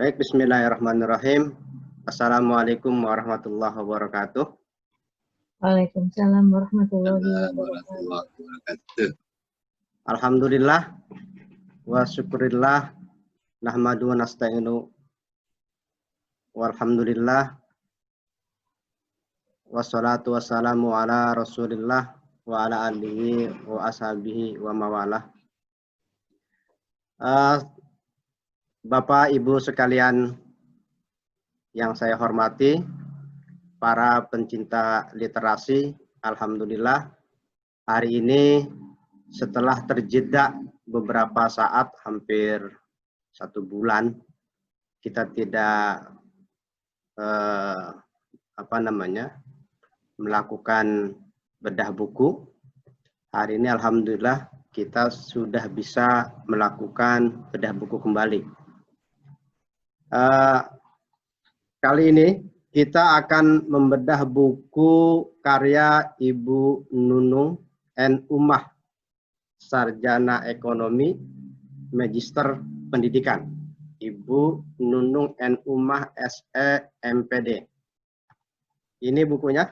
Baik, bismillahirrahmanirrahim. Assalamualaikum warahmatullahi wabarakatuh. Waalaikumsalam warahmatullahi wabarakatuh. Alhamdulillah wa syukurillah nahmadu wa nasta'inu walhamdulillah wassalatu wassalamu ala rasulillah wa ala alihi wa ashabihi wa mawalah. Bapak Ibu sekalian yang saya hormati, para pencinta literasi, alhamdulillah hari ini setelah terjeda beberapa saat, hampir 1 bulan, kita tidak melakukan bedah buku. Hari ini alhamdulillah kita sudah bisa melakukan bedah buku kembali. Kali ini kita akan membedah buku karya Ibu Nunung N. Ummah, Sarjana Ekonomi, Magister Pendidikan. Ibu Nunung N. Ummah, SE, MPD. Ini bukunya,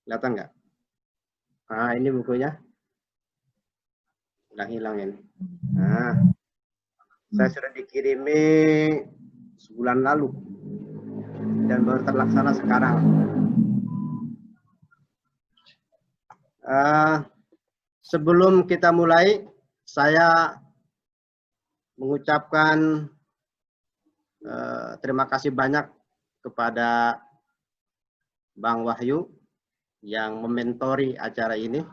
kelihatan nggak? Nah, ini bukunya. Hilang ini. Nah, saya sudah dikirimi sebulan lalu dan baru terlaksana sekarang. Sebelum kita mulai, saya mengucapkan terima kasih banyak kepada Bang Wahyu yang mementori acara ini.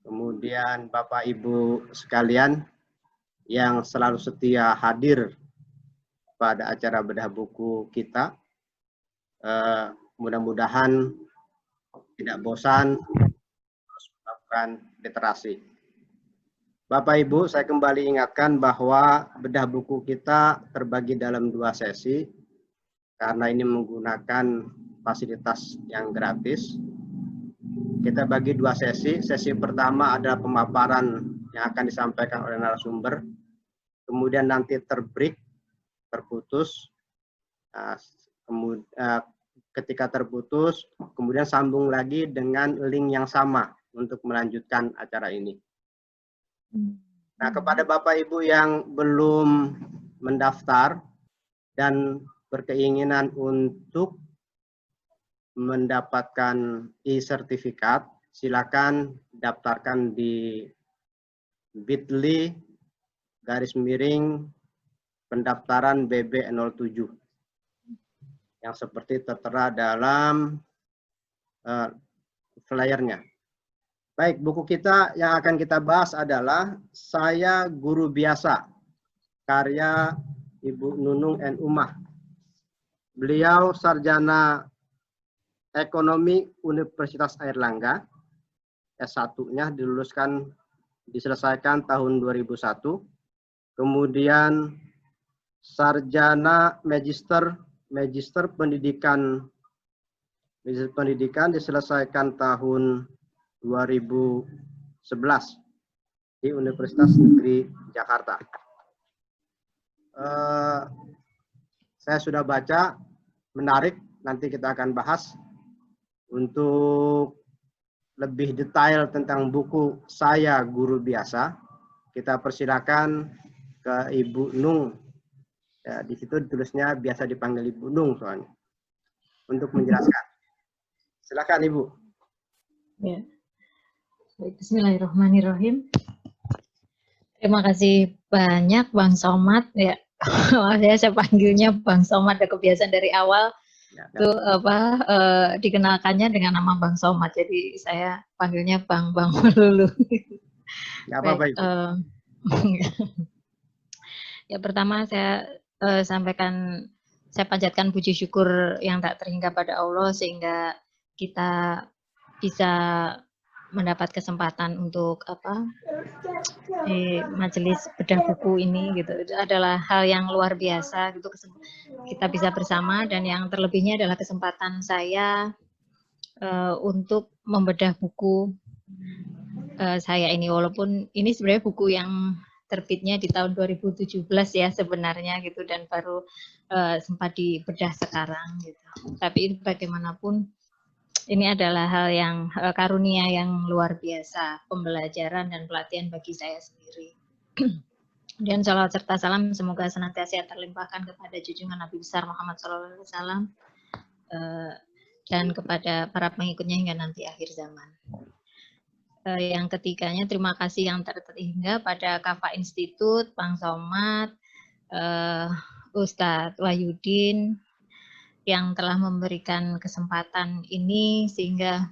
Kemudian Bapak Ibu sekalian yang selalu setia hadir pada acara bedah buku kita. Mudah-mudahan tidak bosan terus melakukan literasi. Bapak Ibu, saya kembali ingatkan bahwa bedah buku kita terbagi dalam 2 sesi karena ini menggunakan fasilitas yang gratis. Kita bagi 2 sesi. Sesi pertama adalah pemaparan yang akan disampaikan oleh narasumber. Kemudian nanti terbreak, terputus. Ketika terputus, kemudian sambung lagi dengan link yang sama untuk melanjutkan acara ini. Nah, kepada Bapak Ibu yang belum mendaftar dan berkeinginan untuk mendapatkan e-sertifikat, silakan daftarkan di bit.ly/pendaftaran BB07 yang seperti tertera dalam flyernya. Baik, buku kita yang akan kita bahas adalah Saya Guru Biasa, karya Ibu Nunung N. Ummah. Beliau sarjana Ekonomi Universitas Airlangga, S1-nya diselesaikan tahun 2001. Kemudian sarjana Magister Pendidikan diselesaikan tahun 2011 di Universitas Negeri Jakarta. Saya sudah baca, menarik, nanti kita akan bahas. Untuk lebih detail tentang buku Saya Guru Biasa, kita persilakan ke Ibu Nung. Ya, di situ tulisnya biasa dipanggil Ibu Nung soalnya. Untuk menjelaskan. Silakan Ibu. Ya. Bismillahirrahmanirrahim. Terima kasih banyak Bang Somad ya. Saya panggilnya Bang Somad, ada kebiasaan dari awal. Ya, itu dikenalkannya dengan nama Bang Somad, jadi saya panggilnya Bang Melulu. Nggak apa-apa, Ibu. Ya, pertama saya panjatkan puji syukur yang tak terhingga pada Allah sehingga kita bisa mendapat kesempatan untuk di majelis bedah buku ini gitu. Itu adalah hal yang luar biasa gitu, kita bisa bersama, dan yang terlebihnya adalah kesempatan saya untuk membedah buku saya ini, walaupun ini sebenarnya buku yang terbitnya di tahun 2017 ya sebenarnya gitu, dan baru sempat dibedah sekarang gitu. Tapi bagaimanapun ini adalah hal yang karunia yang luar biasa, pembelajaran dan pelatihan bagi saya sendiri. Dan sholawat serta salam semoga senantiasa terlimpahkan kepada junjungan Nabi besar Muhammad SAW dan kepada para pengikutnya hingga nanti akhir zaman. Yang ketiganya, terima kasih yang terhingga pada Kafa Institut, Bang Somad, Ustadz Wahyudin, yang telah memberikan kesempatan ini sehingga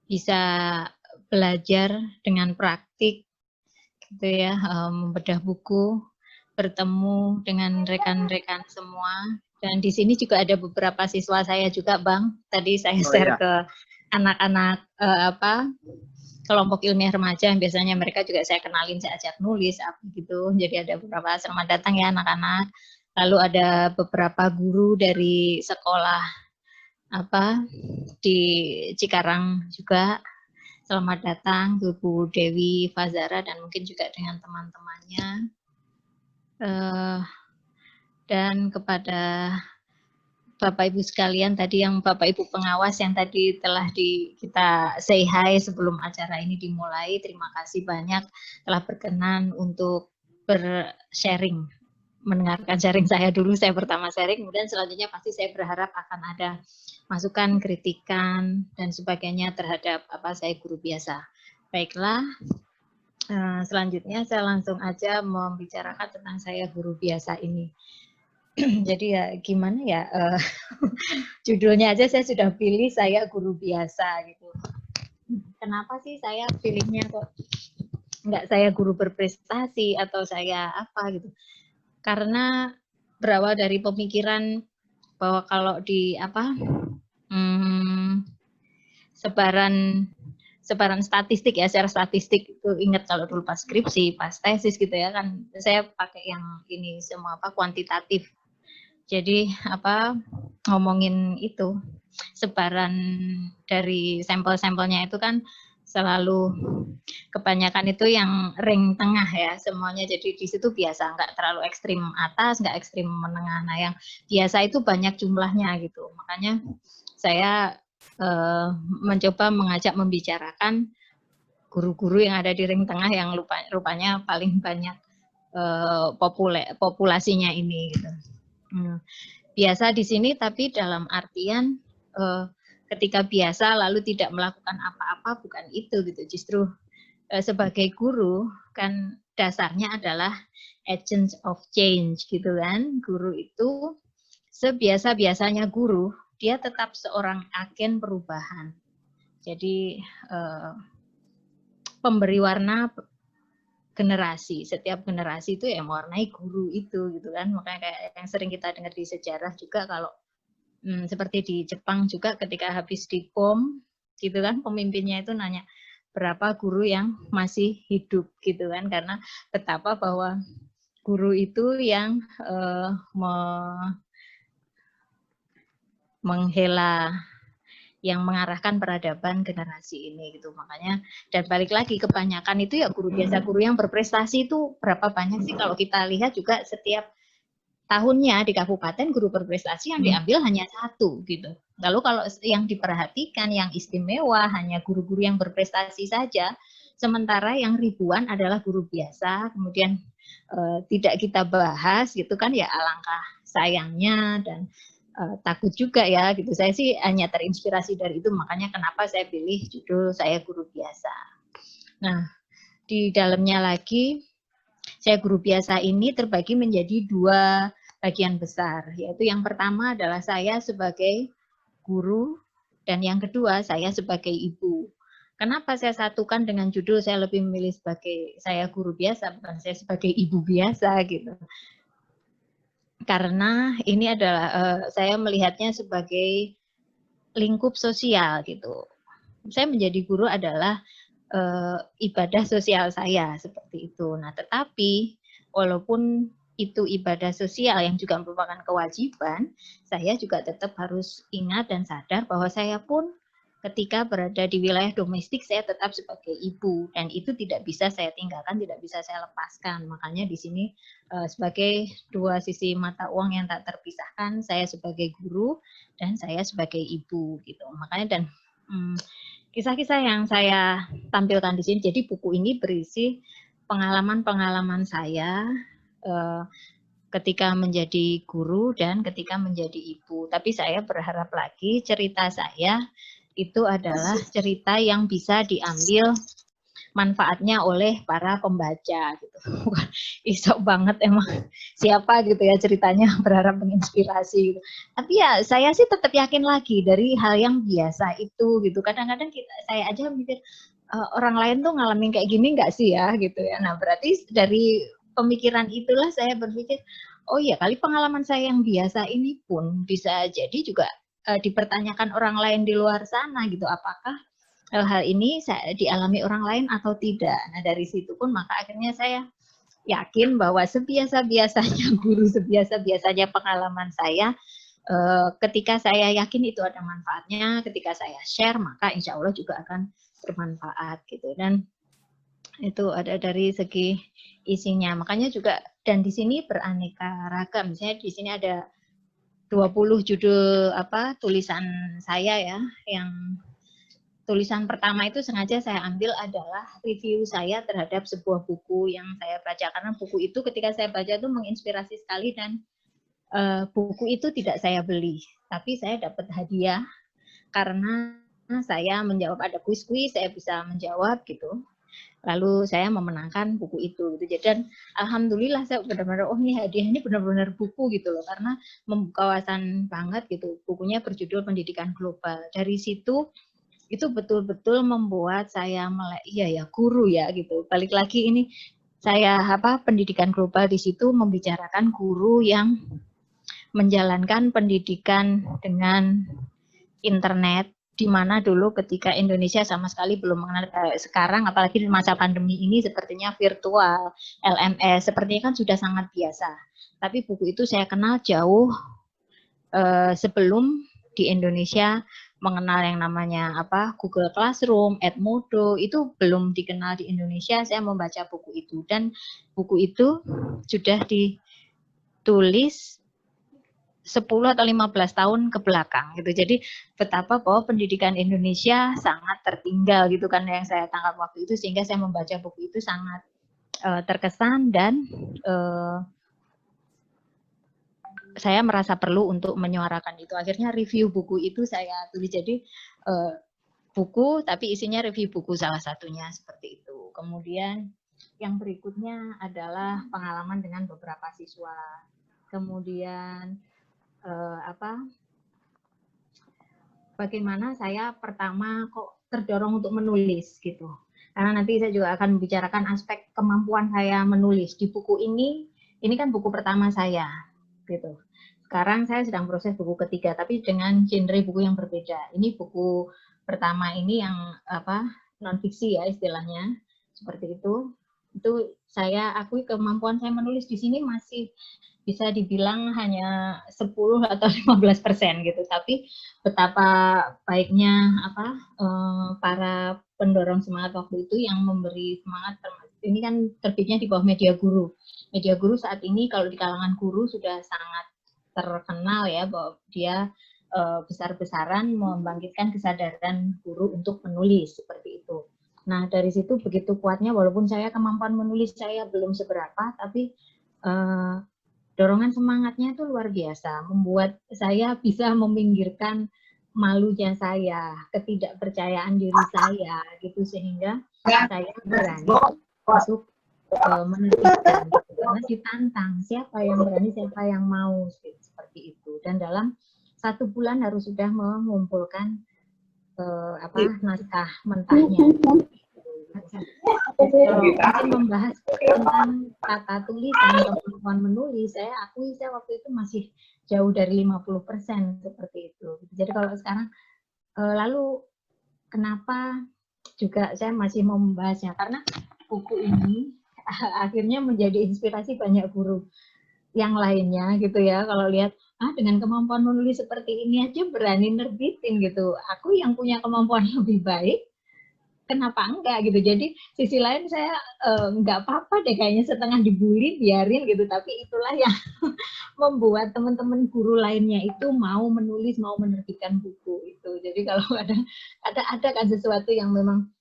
bisa belajar dengan praktik gitu ya, membedah buku, bertemu dengan rekan-rekan semua, dan di sini juga ada beberapa siswa saya juga, Bang. Tadi saya share ke anak-anak kelompok ilmiah remaja yang biasanya mereka juga saya kenalin, saya ajak nulis apa gitu. Jadi ada beberapa, selamat datang ya anak-anak. Lalu ada beberapa guru dari sekolah di Cikarang juga. Selamat datang Bu Dewi Fazara dan mungkin juga dengan teman-temannya. Dan kepada Bapak Ibu sekalian tadi, yang Bapak Ibu pengawas yang tadi telah kita say hi sebelum acara ini dimulai, terima kasih banyak telah berkenan untuk bersharing, mendengarkan sharing saya dulu, saya pertama sharing, kemudian selanjutnya pasti saya berharap akan ada masukan, kritikan, dan sebagainya terhadap saya guru biasa. Baiklah, selanjutnya saya langsung aja membicarakan tentang saya guru biasa ini. Jadi ya gimana ya, judulnya aja saya sudah pilih saya guru biasa gitu. Kenapa sih saya pilihnya kok nggak saya guru berprestasi atau saya apa gitu? Karena berawal dari pemikiran bahwa kalau di sebaran statistik ya, secara statistik itu ingat kalau dulu pas skripsi, pas tesis gitu ya kan, saya pakai yang ini semua kuantitatif. Jadi ngomongin itu sebaran dari sampel-sampelnya itu kan selalu kebanyakan itu yang ring tengah ya semuanya, jadi di situ biasa, nggak terlalu ekstrim atas, nggak ekstrim menengah. Nah yang biasa itu banyak jumlahnya gitu, makanya saya mencoba mengajak membicarakan guru-guru yang ada di ring tengah yang rupanya paling banyak populasinya ini gitu. Biasa di sini tapi dalam artian ketika biasa lalu tidak melakukan apa-apa, bukan itu gitu. Justru sebagai guru kan dasarnya adalah agents of change gitu kan. Guru itu sebiasa-biasanya guru, dia tetap seorang agen perubahan. Jadi pemberi warna generasi, setiap generasi itu ya mewarnai guru itu gitu kan. Makanya kayak yang sering kita dengar di sejarah juga, kalau seperti di Jepang juga ketika habis dikom gitu kan, pemimpinnya itu nanya berapa guru yang masih hidup gitu kan, karena betapa bahwa guru itu yang menghela, yang mengarahkan peradaban generasi ini gitu. Makanya, dan balik lagi kebanyakan itu ya guru biasa, guru yang berprestasi itu berapa banyak sih kalau kita lihat juga setiap tahunnya di kabupaten guru berprestasi yang diambil hanya satu gitu. Lalu kalau yang diperhatikan yang istimewa hanya guru-guru yang berprestasi saja, sementara yang ribuan adalah guru biasa, kemudian tidak kita bahas gitu kan, ya alangkah sayangnya dan takut juga ya gitu. Saya sih hanya terinspirasi dari itu, makanya kenapa saya pilih judul saya guru biasa. Nah, di dalamnya lagi saya guru biasa ini terbagi menjadi dua bagian besar, yaitu yang pertama adalah saya sebagai guru dan yang kedua saya sebagai ibu. Kenapa saya satukan dengan judul saya lebih memilih sebagai saya guru biasa, bukan saya sebagai ibu biasa gitu. Karena ini adalah saya melihatnya sebagai lingkup sosial gitu. Saya menjadi guru adalah ibadah sosial saya seperti itu. Nah, tetapi walaupun itu ibadah sosial yang juga merupakan kewajiban, saya juga tetap harus ingat dan sadar bahwa saya pun ketika berada di wilayah domestik saya tetap sebagai ibu, dan itu tidak bisa saya tinggalkan, tidak bisa saya lepaskan. Makanya di sini sebagai dua sisi mata uang yang tak terpisahkan, saya sebagai guru dan saya sebagai ibu gitu. Makanya dan kisah-kisah yang saya tampilkan di sini, jadi buku ini berisi pengalaman-pengalaman saya ketika menjadi guru dan ketika menjadi ibu. Tapi saya berharap lagi cerita saya itu adalah cerita yang bisa diambil manfaatnya oleh para pembaca gitu. Isok banget emang siapa gitu ya ceritanya berharap menginspirasi gitu. Tapi ya saya sih tetap yakin lagi dari hal yang biasa itu gitu. Kadang-kadang saya aja mikir orang lain tuh ngalamin kayak gini nggak sih ya gitu ya. Nah berarti dari pemikiran itulah saya berpikir, oh iya kali pengalaman saya yang biasa ini pun bisa jadi juga dipertanyakan orang lain di luar sana gitu, apakah hal ini dialami orang lain atau tidak. Nah dari situ pun maka akhirnya saya yakin bahwa sebiasa-biasanya guru, sebiasa-biasanya pengalaman saya, ketika saya yakin itu ada manfaatnya, ketika saya share maka insya Allah juga akan bermanfaat gitu. Dan itu ada dari segi isinya, makanya juga dan di sini beraneka ragam. Misalnya di sini ada 20 judul tulisan saya ya, yang tulisan pertama itu sengaja saya ambil adalah review saya terhadap sebuah buku yang saya baca, karena buku itu ketika saya baca itu menginspirasi sekali, dan buku itu tidak saya beli, tapi saya dapat hadiah karena saya menjawab, ada kuis-kuis, saya bisa menjawab gitu. Lalu saya memenangkan buku itu gitu. Dan alhamdulillah saya benar-benar ini hadiah ini benar-benar buku gitu loh, karena membuka wawasan banget gitu. Bukunya berjudul Pendidikan Global. Dari situ itu betul-betul membuat saya iya ya guru ya gitu. Balik lagi ini saya pendidikan global, di situ membicarakan guru yang menjalankan pendidikan dengan internet, di mana dulu ketika Indonesia sama sekali belum mengenal, sekarang apalagi di masa pandemi ini sepertinya virtual, LMS, sepertinya kan sudah sangat biasa. Tapi buku itu saya kenal jauh sebelum di Indonesia mengenal yang namanya Google Classroom, Edmodo, itu belum dikenal di Indonesia. Saya membaca buku itu, dan buku itu sudah ditulis 10 atau 15 tahun ke belakang gitu. Jadi betapa bahwa pendidikan Indonesia sangat tertinggal gitu kan yang saya tangkap waktu itu, sehingga saya membaca buku itu sangat terkesan, dan saya merasa perlu untuk menyuarakan itu. Akhirnya review buku itu saya tulis, jadi buku tapi isinya review buku salah satunya seperti itu. Kemudian yang berikutnya adalah pengalaman dengan beberapa siswa. Kemudian bagaimana saya pertama kok terdorong untuk menulis gitu. Karena nanti saya juga akan membicarakan aspek kemampuan saya menulis. Di buku ini kan buku pertama saya gitu. Sekarang saya sedang proses buku ketiga, tapi dengan genre buku yang berbeda. Ini buku pertama ini yang non fiksi ya istilahnya, seperti itu. Itu saya akui kemampuan saya menulis di sini masih bisa dibilang hanya 10 atau 15% gitu. Tapi betapa baiknya para pendorong semangat waktu itu yang memberi semangat. Ini kan terbitnya di bawah Media Guru. Media Guru saat ini kalau di kalangan guru sudah sangat terkenal ya, bahwa dia besar-besaran membangkitkan kesadaran guru untuk menulis seperti itu. Nah dari situ begitu kuatnya, walaupun saya kemampuan menulis saya belum seberapa, tapi dorongan semangatnya itu luar biasa, membuat saya bisa meminggirkan malunya saya, ketidakpercayaan diri saya gitu, sehingga saya berani untuk menuliskan gitu, karena ditantang, siapa yang berani, siapa yang mau seperti itu. Dan dalam 1 bulan harus sudah mengumpulkan naskah mentahnya. Mungkin membahas tentang tata tulis dan kemampuan menulis, saya akui saya waktu itu masih jauh dari 50% seperti itu. Jadi kalau sekarang lalu kenapa juga saya masih mau membahasnya, karena buku ini akhirnya menjadi inspirasi banyak guru yang lainnya gitu ya. Kalau lihat dengan kemampuan menulis seperti ini aja berani nerbitin gitu. Aku yang punya kemampuan lebih baik, kenapa enggak gitu. Jadi sisi lain saya enggak apa-apa deh kayaknya setengah dibully, biarin gitu. Tapi itulah yang membuat teman-teman guru lainnya itu mau menulis, mau menerbitkan buku itu. Jadi kalau ada kan sesuatu yang memang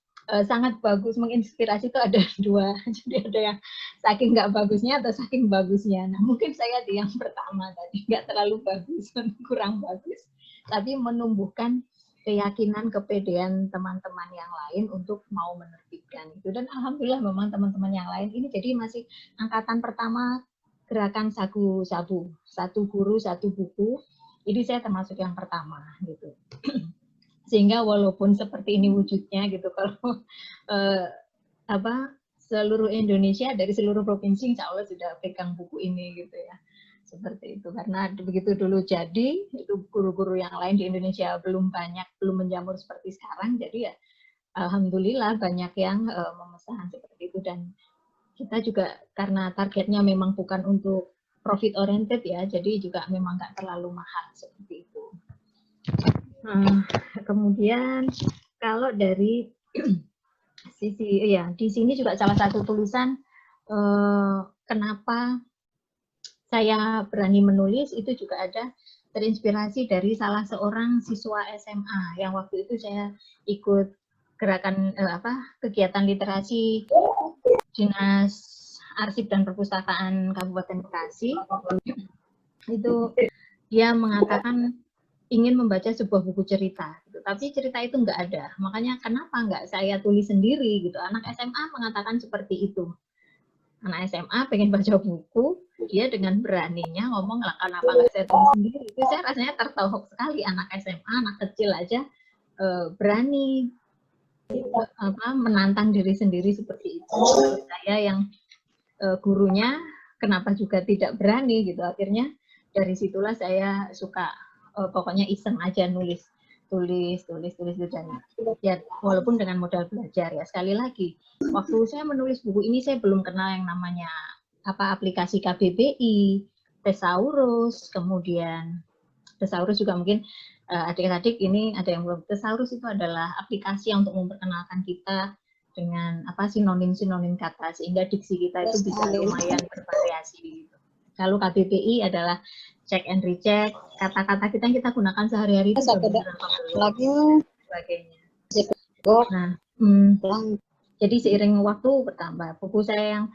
sangat bagus, menginspirasi itu ada dua. Jadi ada yang saking nggak bagusnya atau saking bagusnya. Nah mungkin saya di yang pertama tadi, nggak terlalu bagus, kurang bagus. Tapi menumbuhkan keyakinan, kepedean teman-teman yang lain untuk mau menerbitkan itu. Dan alhamdulillah memang teman-teman yang lain ini jadi masih angkatan pertama gerakan sagu-sabu, satu guru satu buku. Ini saya termasuk yang pertama gitu. Sehingga walaupun seperti ini wujudnya gitu, kalau seluruh Indonesia dari seluruh provinsi insya Allah sudah pegang buku ini gitu ya. Seperti itu, karena begitu dulu jadi itu guru-guru yang lain di Indonesia belum banyak, belum menjamur seperti sekarang, jadi ya alhamdulillah banyak yang memesan seperti itu. Dan kita juga karena targetnya memang bukan untuk profit oriented ya, jadi juga memang nggak terlalu mahal seperti itu. Kemudian kalau dari sisi ya di sini juga salah satu tulisan kenapa saya berani menulis itu juga ada terinspirasi dari salah seorang siswa SMA yang waktu itu saya ikut gerakan kegiatan literasi Dinas Arsip dan Perpustakaan Kabupaten Bekasi. Itu dia mengatakan ingin membaca sebuah buku cerita, gitu. Tapi cerita itu nggak ada. Makanya kenapa nggak saya tulis sendiri gitu. Anak SMA mengatakan seperti itu. Anak SMA pengen baca buku, dia dengan beraninya ngomong lah kenapa nggak saya tulis sendiri. Itu saya rasanya tertohok sekali, anak SMA, anak kecil aja berani menantang diri sendiri seperti itu. Saya yang gurunya kenapa juga tidak berani gitu. Akhirnya dari situlah saya suka pokoknya iseng aja tulis dan ya walaupun dengan modal belajar ya. Sekali lagi waktu saya menulis buku ini saya belum kenal yang namanya aplikasi KBBI, Thesaurus, kemudian Thesaurus juga mungkin adik-adik ini ada yang belum. Thesaurus itu adalah aplikasi yang untuk memperkenalkan kita dengan sinonim-sinonim kata sehingga diksi kita itu bisa lumayan bervariasi gitu. Kalau KBBI adalah check and recheck, kata-kata kita yang kita gunakan sehari-hari itu sebagainya. Nah, jadi seiring waktu bertambah. Buku saya yang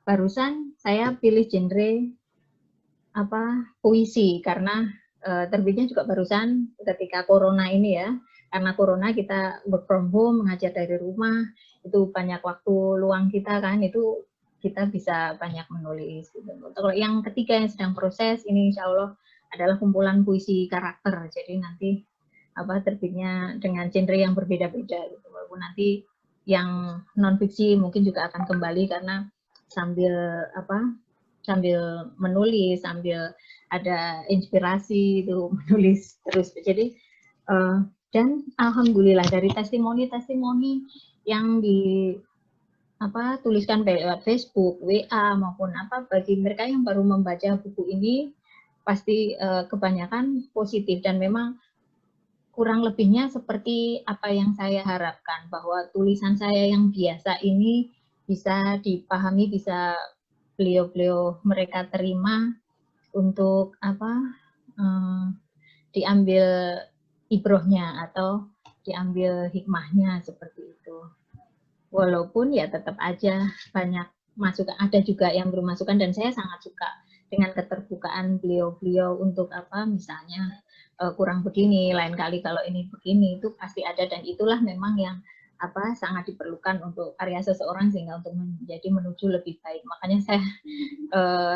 barusan saya pilih genre puisi karena terbitnya juga barusan ketika corona ini ya. Karena corona kita work from home, mengajar dari rumah, itu banyak waktu luang kita kan, itu kita bisa banyak menulis. Gitu. Kalau yang ketiga yang sedang proses ini insya Allah adalah kumpulan puisi karakter. Jadi nanti terbitnya dengan genre yang berbeda-beda. Gitu. Walaupun nanti yang non fiksi mungkin juga akan kembali karena sambil menulis, sambil ada inspirasi itu menulis terus. Jadi dan alhamdulillah dari testimoni-testimoni yang di tuliskan lewat Facebook, WA maupun bagi mereka yang baru membaca buku ini pasti kebanyakan positif dan memang kurang lebihnya seperti apa yang saya harapkan bahwa tulisan saya yang biasa ini bisa dipahami, bisa beliau-beliau mereka terima untuk diambil ibrohnya atau diambil hikmahnya seperti itu. Walaupun ya tetap aja banyak masukan, ada juga yang bermasukan dan saya sangat suka dengan keterbukaan beliau-beliau untuk misalnya kurang begini, lain kali kalau ini begini, itu pasti ada dan itulah memang yang sangat diperlukan untuk karya seseorang sehingga untuk menuju lebih baik. Makanya saya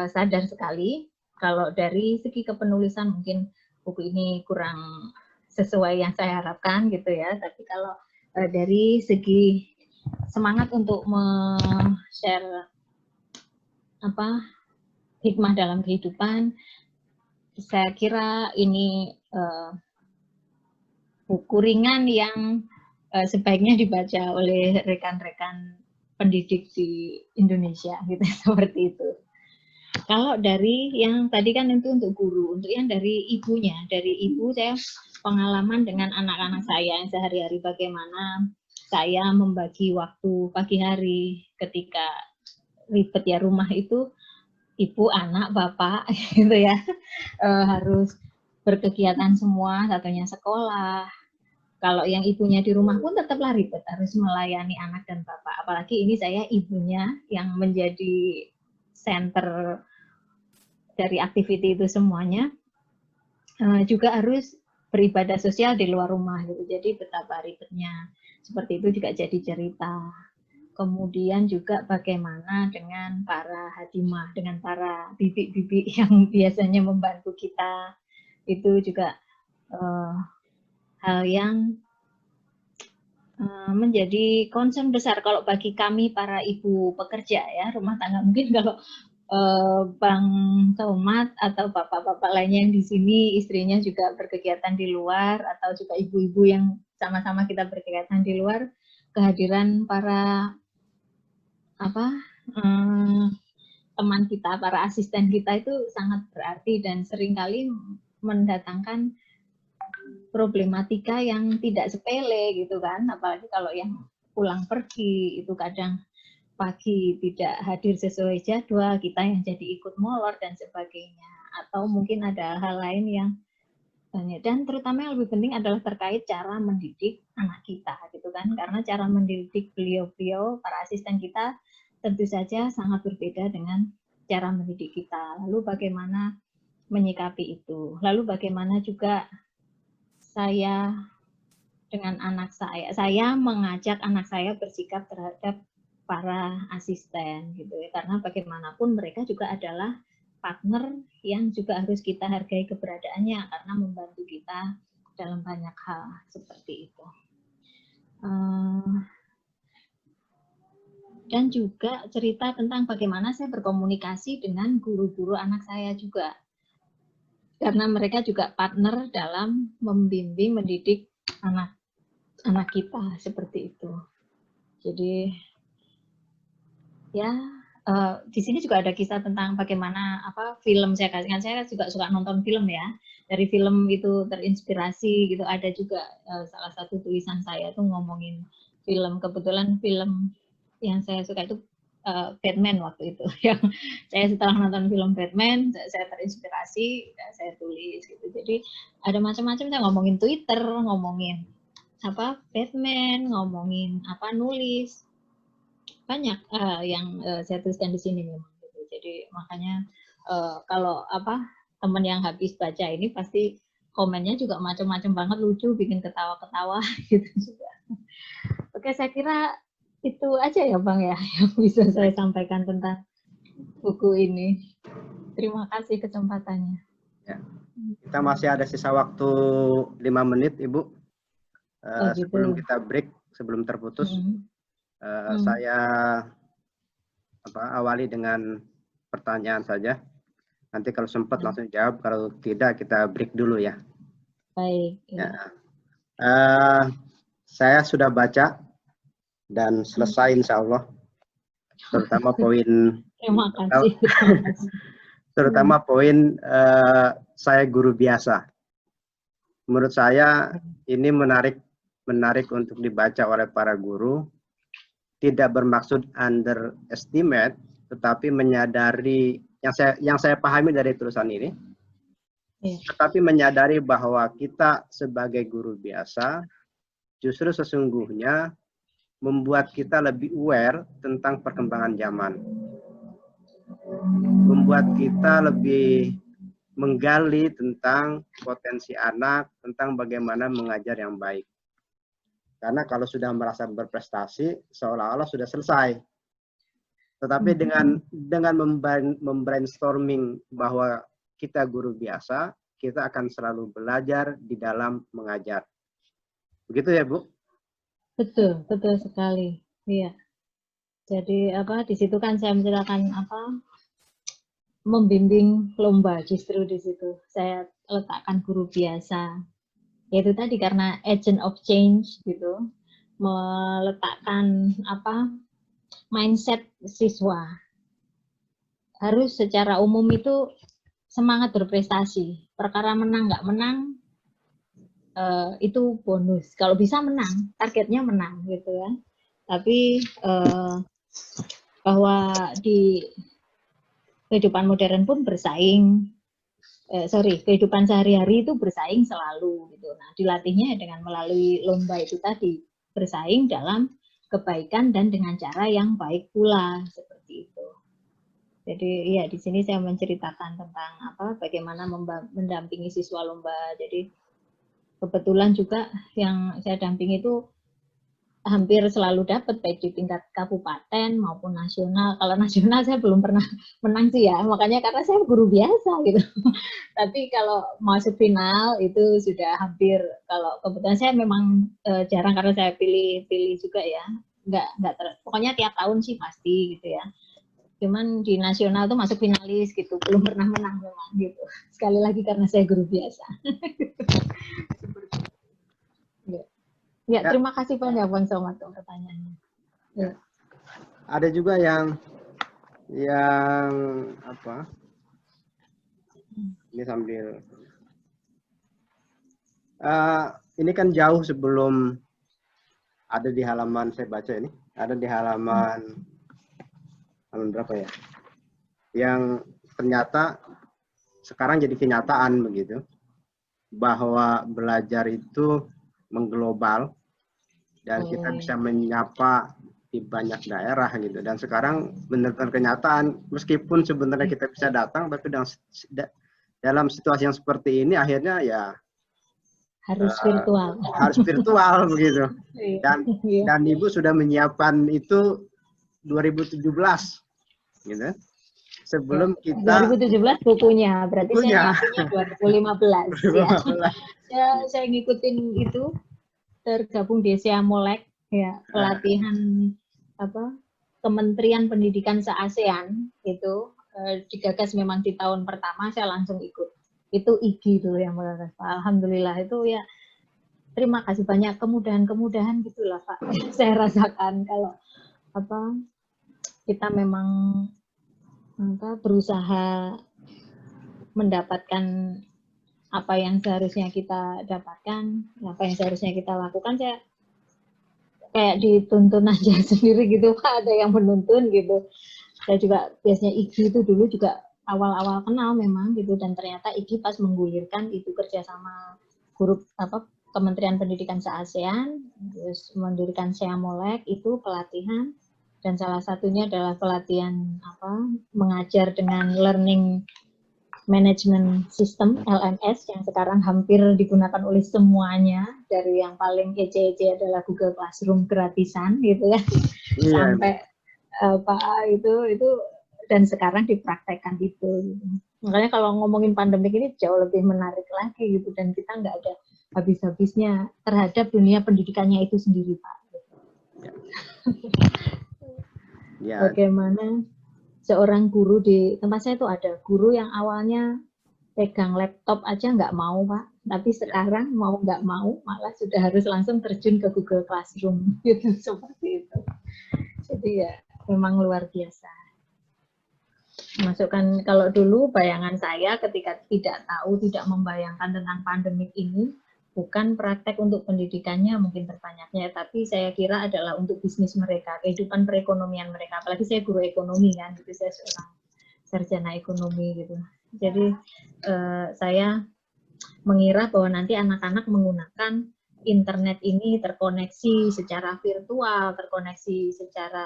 sadar sekali kalau dari segi kepenulisan mungkin buku ini kurang sesuai yang saya harapkan gitu ya. Tapi kalau dari segi semangat untuk share hikmah dalam kehidupan, saya kira ini buku ringan yang sebaiknya dibaca oleh rekan-rekan pendidik di Indonesia gitu seperti itu. Kalau dari yang tadi kan itu untuk guru, untuk yang dari ibunya, dari ibu saya pengalaman dengan anak-anak saya yang sehari-hari bagaimana saya membagi waktu pagi hari ketika ribet ya rumah itu ibu, anak, bapak gitu ya harus berkegiatan semua, satunya sekolah. Kalau yang ibunya di rumah pun tetaplah ribet, harus melayani anak dan bapak. Apalagi ini saya ibunya yang menjadi center dari aktiviti itu semuanya, juga harus beribadah sosial di luar rumah gitu. Jadi betapa ribetnya. Seperti itu juga jadi cerita. Kemudian juga bagaimana dengan para hadimah, dengan para bibi-bibi yang biasanya membantu kita. Itu juga hal yang menjadi concern besar kalau bagi kami para ibu pekerja ya rumah tangga. Mungkin kalau Bang Tomat atau bapak-bapak lainnya yang di sini istrinya juga berkegiatan di luar atau juga ibu-ibu yang sama-sama kita berkegiatan di luar, kehadiran para teman kita, para asisten kita itu sangat berarti dan seringkali mendatangkan problematika yang tidak sepele gitu kan, apalagi kalau yang pulang pergi itu kadang pagi tidak hadir sesuai jadwal, kita yang jadi ikut molor dan sebagainya, atau mungkin ada hal lain yang banyak. Dan terutama yang lebih penting adalah terkait cara mendidik anak kita gitu kan, karena cara mendidik beliau-beliau para asisten kita tentu saja sangat berbeda dengan cara mendidik kita. Lalu bagaimana menyikapi itu, lalu bagaimana juga saya dengan anak saya mengajak anak saya bersikap terhadap para asisten gitu ya, karena bagaimanapun mereka juga adalah partner yang juga harus kita hargai keberadaannya karena membantu kita dalam banyak hal seperti itu. Dan juga cerita tentang bagaimana saya berkomunikasi dengan guru-guru anak saya juga, karena mereka juga partner dalam membimbing mendidik anak kita seperti itu. Jadi ya di sini juga ada kisah tentang bagaimana film saya kasihkan. Saya juga suka nonton film ya. Dari film itu terinspirasi gitu. Ada juga salah satu tulisan saya tuh ngomongin film. Kebetulan film yang saya suka itu Batman waktu itu. Yang saya setelah nonton film Batman, saya terinspirasi, saya tulis gitu. Jadi ada macam-macam, saya ngomongin Twitter, ngomongin Batman, ngomongin nulis. Banyak yang saya tuliskan di sini memang gitu. Jadi makanya kalau teman yang habis baca ini pasti komennya juga macam-macam banget, lucu, bikin ketawa-ketawa gitu juga. Oke, saya kira itu aja ya Bang ya yang bisa saya sampaikan tentang buku ini. Terima kasih kesempatannya. Ya. Kita masih ada sisa waktu 5 menit Ibu. Gitu. Sebelum kita break, sebelum terputus, saya awali dengan pertanyaan saja. Nanti kalau sempat langsung jawab, kalau tidak kita break dulu ya. Baik. Ya. Saya sudah baca dan selesai insya Allah. Terutama poin. Terima kasih. Terutama poin saya guru biasa. Menurut saya ini menarik untuk dibaca oleh para guru. Tidak bermaksud underestimate, tetapi menyadari yang saya pahami dari tulisan ini. Tetapi menyadari bahwa kita sebagai guru biasa justru sesungguhnya membuat kita lebih aware tentang perkembangan zaman. Membuat kita lebih menggali tentang potensi anak, tentang bagaimana mengajar yang baik. Karena kalau sudah merasa berprestasi, seolah-olah sudah selesai. Tetapi dengan membrainstorming bahwa kita guru biasa, kita akan selalu belajar di dalam mengajar. Begitu ya, Bu? Betul, betul sekali. Iya. Jadi di situ kan saya menceritakan membimbing lomba, justru di situ saya letakkan guru biasa. Yaitu tadi karena agent of change gitu, meletakkan mindset siswa harus secara umum itu semangat berprestasi. Perkara menang nggak menang itu bonus. Kalau bisa menang, targetnya menang gitu kan. Tapi bahwa di kehidupan modern pun bersaing. Kehidupan sehari-hari itu bersaing selalu gitu. Nah, dilatihnya dengan melalui lomba itu tadi, bersaing dalam kebaikan dan dengan cara yang baik pula, seperti itu. Jadi ya di sini saya menceritakan tentang bagaimana mendampingi siswa lomba. Jadi kebetulan juga yang saya dampingi itu hampir selalu dapat baik di tingkat kabupaten maupun nasional. Kalau nasional saya belum pernah menang sih ya, makanya karena saya guru biasa gitu. Tapi kalau masuk final itu sudah hampir, kalau kebetulan saya memang jarang karena saya pilih juga ya. Pokoknya tiap tahun sih pasti gitu ya. Cuman di nasional tuh masuk finalis gitu, belum pernah menang memang gitu. Sekali lagi karena saya guru biasa. Ya, terima kasih banyak Bang Somad untuk pertanyaannya. Ya. Ada juga yang apa? Ini sambil ini kan jauh sebelum ada di halaman, saya baca ini, ada di halaman berapa ya? Yang ternyata sekarang jadi kenyataan begitu, bahwa belajar itu mengglobal dan kita bisa menyapa di banyak daerah gitu. Dan sekarang benar-benar kenyataan, meskipun sebenarnya kita bisa datang, tapi dalam situasi yang seperti ini akhirnya ya harus virtual. Harus virtual begitu. Dan Ibu sudah menyiapkan itu 2017 gitu. Sebelum kita 2017 bukunya, berarti saya nyiapinnya 2015. Ya. Saya ngikutin itu, tergabung di Sea Molek ya, pelatihan Kementerian Pendidikan se-ASEAN itu digagas memang di tahun pertama, saya langsung ikut. Itu IGI tuh yang menggagas. Alhamdulillah itu ya, terima kasih banyak, kemudahan-kemudahan gitulah Pak. Saya rasakan kalau kita memang berusaha mendapatkan apa yang seharusnya kita dapatkan, apa yang seharusnya kita lakukan, saya kayak dituntun aja sendiri gitu Pak, ada yang menuntun gitu. Saya juga biasanya IGI itu dulu juga awal-awal kenal memang gitu, dan ternyata IGI pas menggulirkan itu kerjasama grup Kementerian Pendidikan se-ASEAN, terus mendirikan Sea Molek itu pelatihan, dan salah satunya adalah pelatihan mengajar dengan learning management system LMS yang sekarang hampir digunakan oleh semuanya, dari yang paling ece-ece adalah Google Classroom gratisan gitu ya, sampai itu dan sekarang dipraktekkan itu. Makanya kalau ngomongin pandemik ini jauh lebih menarik lagi gitu, dan kita nggak ada habis-habisnya terhadap dunia pendidikannya itu sendiri Pak. Ya. Bagaimana seorang guru di tempat saya itu ada guru yang awalnya pegang laptop aja nggak mau Pak, tapi sekarang mau nggak mau malah sudah harus langsung terjun ke Google Classroom gitu, seperti itu. Jadi ya memang luar biasa. Masukkan, kalau dulu bayangan saya ketika tidak tahu, tidak membayangkan tentang pandemik ini, bukan praktek untuk pendidikannya mungkin terbanyaknya, tapi saya kira adalah untuk bisnis mereka, kehidupan perekonomian mereka. Apalagi saya guru ekonomi kan, gitu, saya seorang sarjana ekonomi gitu. Jadi saya mengira bahwa nanti anak-anak menggunakan internet ini terkoneksi secara virtual, terkoneksi secara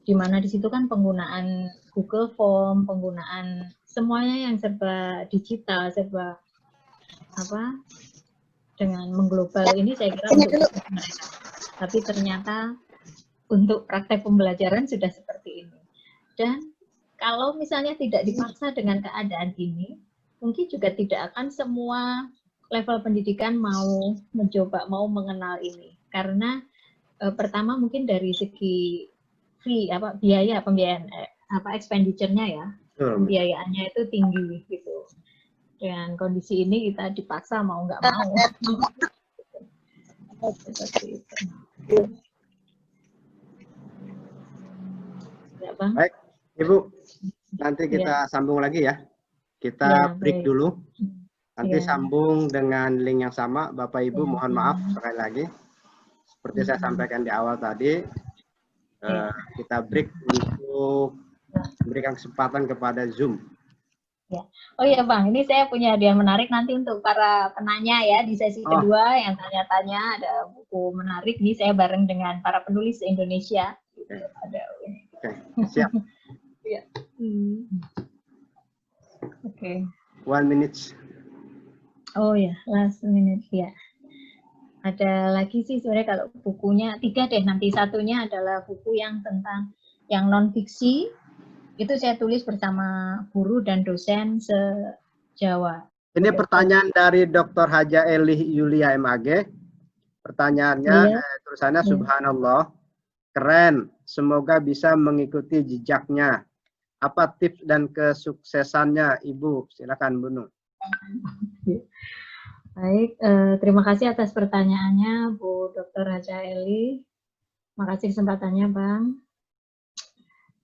di mana di situ kan penggunaan Google Form, penggunaan semuanya yang serba digital, serba dengan mengglobal ini, saya kira untuk mereka. Tapi ternyata untuk praktek pembelajaran sudah seperti ini. Dan kalau misalnya tidak dipaksa dengan keadaan ini, mungkin juga tidak akan semua level pendidikan mau mencoba, mau mengenal ini. Karena pertama mungkin dari segi fee, biaya pembiayaan, expenditure-nya ya, pembiayaannya itu tinggi gitu. Dengan kondisi ini kita dipaksa mau nggak mau. Seperti itu. Ya, Bang. Baik, Ibu. nanti kita sambung lagi ya. Kita Ya, break baik. dulu. Nanti Ya. sambung dengan link yang sama. Bapak Ibu Ya. mohon maaf sekali lagi. Seperti saya sampaikan di awal tadi, kita break untuk memberikan kesempatan kepada Zoom. Ya. Oh iya Bang, ini saya punya hadiah menarik nanti untuk para penanya ya di sesi kedua yang tanya-tanya, ada buku menarik nih saya bareng dengan para penulis Indonesia. Oke. Ada. Oke, siap. Ya. Oke. 1 minute. Oh ya, last minute ya. Ada lagi sih sebenarnya kalau bukunya 3 deh, nanti satunya adalah buku yang tentang yang non fiksi. Itu saya tulis bersama guru dan dosen se-Jawa. Ini pertanyaan dari Dr. Haja Elih Yulia MAG. Pertanyaannya, tulisannya Subhanallah, keren. Semoga bisa mengikuti jejaknya. Apa tips dan kesuksesannya, Ibu? Silakan, Bu Nung. Baik, terima kasih atas pertanyaannya, Bu Dr. Haja Eli. Makasih kesempatannya, Bang.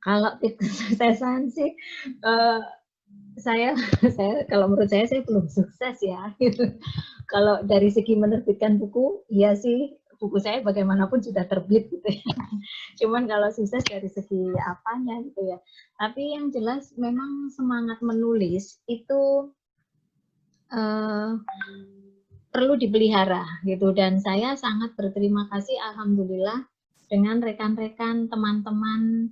Kalau tips kesuksesan sih, saya kalau menurut saya belum sukses ya. Kalau dari segi menerbitkan buku, iya sih buku saya bagaimanapun sudah terbit gitu ya. Cuman kalau sukses dari segi apanya gitu ya. Tapi yang jelas memang semangat menulis itu perlu dipelihara gitu, dan saya sangat berterima kasih alhamdulillah dengan rekan-rekan teman-teman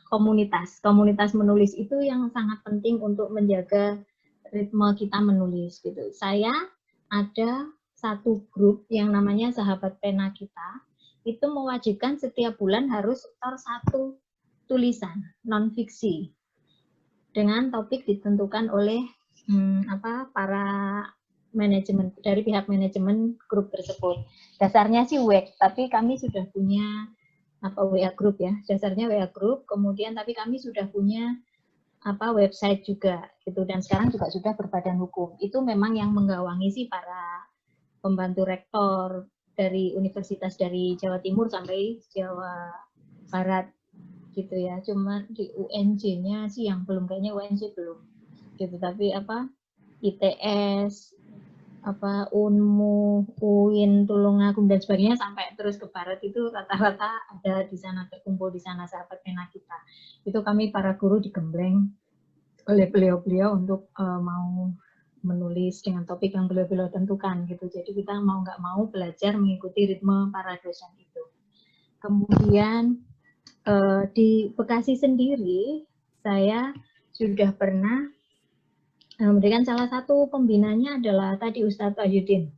komunitas menulis itu yang sangat penting untuk menjaga ritme kita menulis gitu. Saya ada satu grup yang namanya Sahabat Pena Kita, itu mewajibkan setiap bulan harus setor 1 tulisan non fiksi dengan topik ditentukan oleh para manajemen, dari pihak manajemen grup tersebut. Dasarnya sih WEC, tapi kami sudah punya WA group ya, dasarnya WA group, kemudian tapi kami sudah punya website juga gitu, dan sekarang juga sudah berbadan hukum. Itu memang yang menggawangi sih para pembantu rektor dari universitas dari Jawa Timur sampai Jawa Barat gitu ya. Cuma di UNJ-nya sih yang belum, kayaknya UNJ belum gitu, tapi ITS, UNMU, UIN, Tulungagung dan sebagainya sampai terus ke barat itu rata-rata ada di sana, terkumpul di sana Sahabat Pena Kita. Itu kami para guru digembleng oleh beliau-beliau untuk mau menulis dengan topik yang beliau-beliau tentukan gitu. Jadi kita mau nggak mau belajar mengikuti ritme para dosen itu. Kemudian di Bekasi sendiri saya sudah pernah memberikan, salah satu pembinanya adalah tadi Ustadz Wahyudin.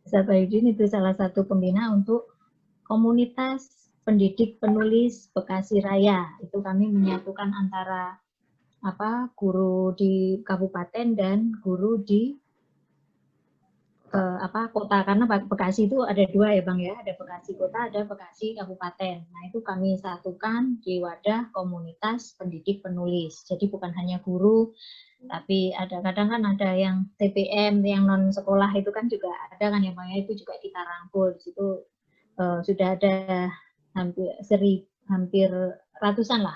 Ustadz Wahyudin itu salah satu pembina untuk komunitas pendidik penulis Bekasi Raya. Itu kami menyatukan antara guru di kabupaten dan guru di kota, karena Bekasi itu ada 2 ya Bang ya, ada Bekasi kota, ada Bekasi kabupaten. Nah itu kami satukan di wadah komunitas pendidik penulis. Jadi bukan hanya guru, tapi kadang kan ada yang TPM, yang non sekolah itu kan juga ada kan ya Bang ya, itu juga kita rangkul. Di situ sudah ada hampir ratusan lah,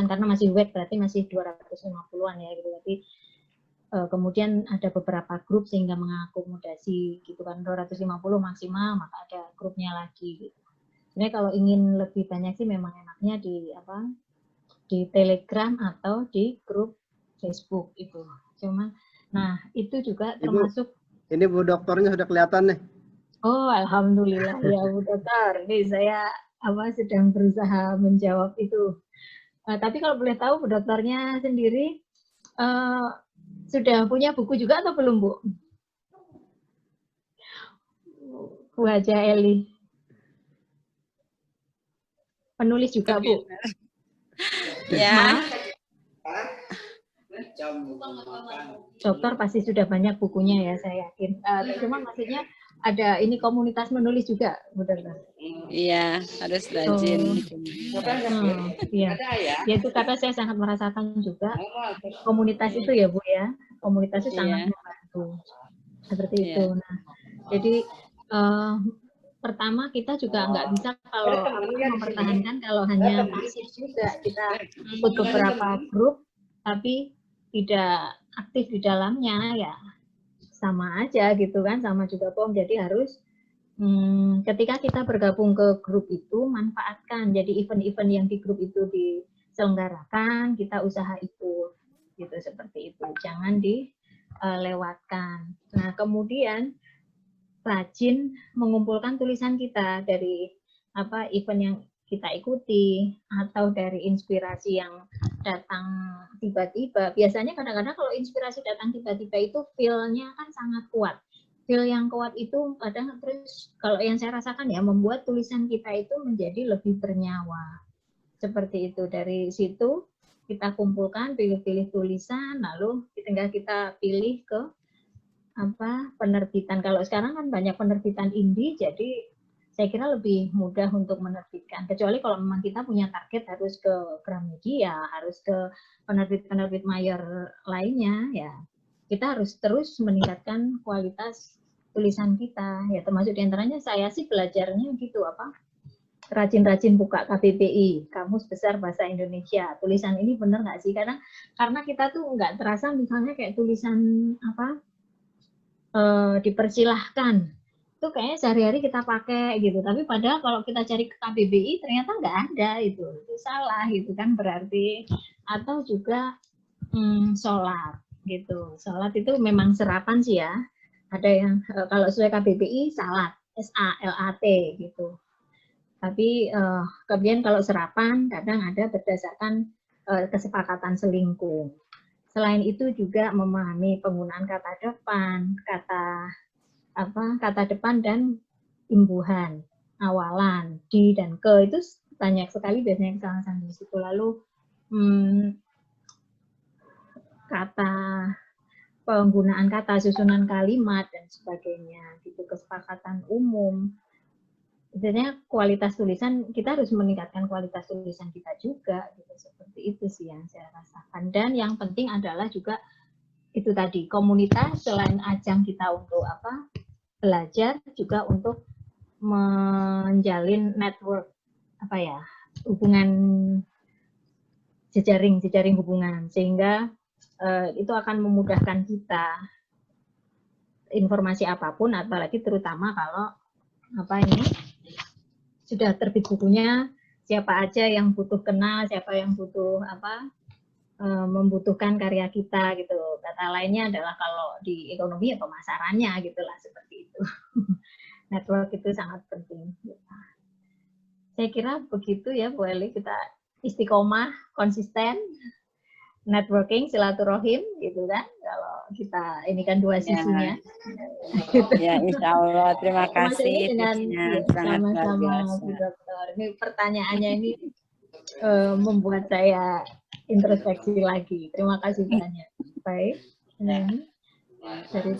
karena masih web berarti masih 250-an ya gitu. Tapi kemudian ada beberapa grup sehingga mengakomodasi gitu kan, 250 maksimal, maka ada grupnya lagi gitu. Sebenarnya kalau ingin lebih banyak sih memang enaknya di Telegram atau di grup Facebook itu. Cuma nah itu juga termasuk ini Bu Dokternya sudah kelihatan nih. Oh, alhamdulillah ya Bu Dokter. Ini saya sedang berusaha menjawab itu. Tapi kalau boleh tahu Bu Dokternya sendiri sudah punya buku juga atau belum, Bu? Bu Haja Eli. Penulis juga, Bu? Ya. Dokter pasti sudah banyak bukunya ya, saya yakin. Cuma maksudnya ada ini komunitas menulis juga, Bu Dokter? Iya, harus rajin. Iya. Ya itu karena saya sangat merasakan juga komunitas itu ya Bu ya. Komunitas itu sangat membantu. Seperti itu. Nah, jadi pertama kita juga nggak bisa kalau mempertahankan kalau hanya pasif juga. Kita ikut beberapa grup tapi tidak aktif di dalamnya, ya sama aja gitu kan, sama juga bom. Jadi harus ketika kita bergabung ke grup itu, manfaatkan. Jadi event-event yang di grup itu diselenggarakan, kita usaha ikut, gitu, seperti itu. Jangan dilewatkan. Nah, kemudian rajin mengumpulkan tulisan kita dari event yang kita ikuti atau dari inspirasi yang datang tiba-tiba. Biasanya kadang-kadang kalau inspirasi datang tiba-tiba itu feel-nya kan sangat kuat. Feel yang kuat itu kadang terus kalau yang saya rasakan ya membuat tulisan kita itu menjadi lebih bernyawa. Seperti itu. Dari situ kita kumpulkan, pilih-pilih tulisan, lalu tinggal kita pilih ke penerbitan. Kalau sekarang kan banyak penerbitan indie, jadi saya kira lebih mudah untuk menerbitkan. Kecuali kalau memang kita punya target harus ke Gramedia, harus ke penerbit-penerbit mayor lainnya, ya kita harus terus meningkatkan kualitas tulisan kita. Ya termasuk diantaranya saya sih belajarnya gitu rajin-rajin buka KBBI, Kamus Besar Bahasa Indonesia. Tulisan ini benar nggak sih? Karena kita tuh nggak terasa misalnya kayak tulisan dipersilahkan. Itu kayaknya sehari-hari kita pakai gitu. Tapi padahal kalau kita cari ke KBBI ternyata nggak ada itu salah gitu kan berarti. Atau juga sholat gitu. Sholat itu memang serapan sih ya. Ada yang kalau sesuai KBBI salat, SALAT gitu. Tapi kemudian kalau serapan kadang ada berdasarkan kesepakatan selingkuh. Selain itu juga memahami penggunaan kata depan, kata depan dan imbuhan, awalan, di dan ke itu banyak sekali biasanya kesalahan di situ. Lalu penggunaan kata, susunan kalimat dan sebagainya, gitu, kesepakatan umum. Sebenarnya kualitas tulisan, kita harus meningkatkan kualitas tulisan kita juga, gitu. Seperti itu sih yang saya rasakan. Dan yang penting adalah juga itu tadi, komunitas selain ajang kita untuk belajar, juga untuk menjalin network, hubungan jejaring hubungan, sehingga itu akan memudahkan kita informasi apapun, apalagi terutama kalau sudah terbit bukunya, siapa aja yang butuh kenal, siapa yang butuh membutuhkan karya kita gitu. Kata lainnya adalah kalau di ekonomi ya pemasarannya gitulah, seperti itu. Network itu sangat penting. Saya kira begitu ya Bu Eli, kita istiqomah, konsisten, networking, silaturahim gitu kan. Kalau kita ini kan dua sisinya. Ya, insya Allah. Terima kasih. Sama-sama Bu Dokter. Ini pertanyaannya ini membuat saya introspeksi lagi. Terima kasih banyak. Baik. Dari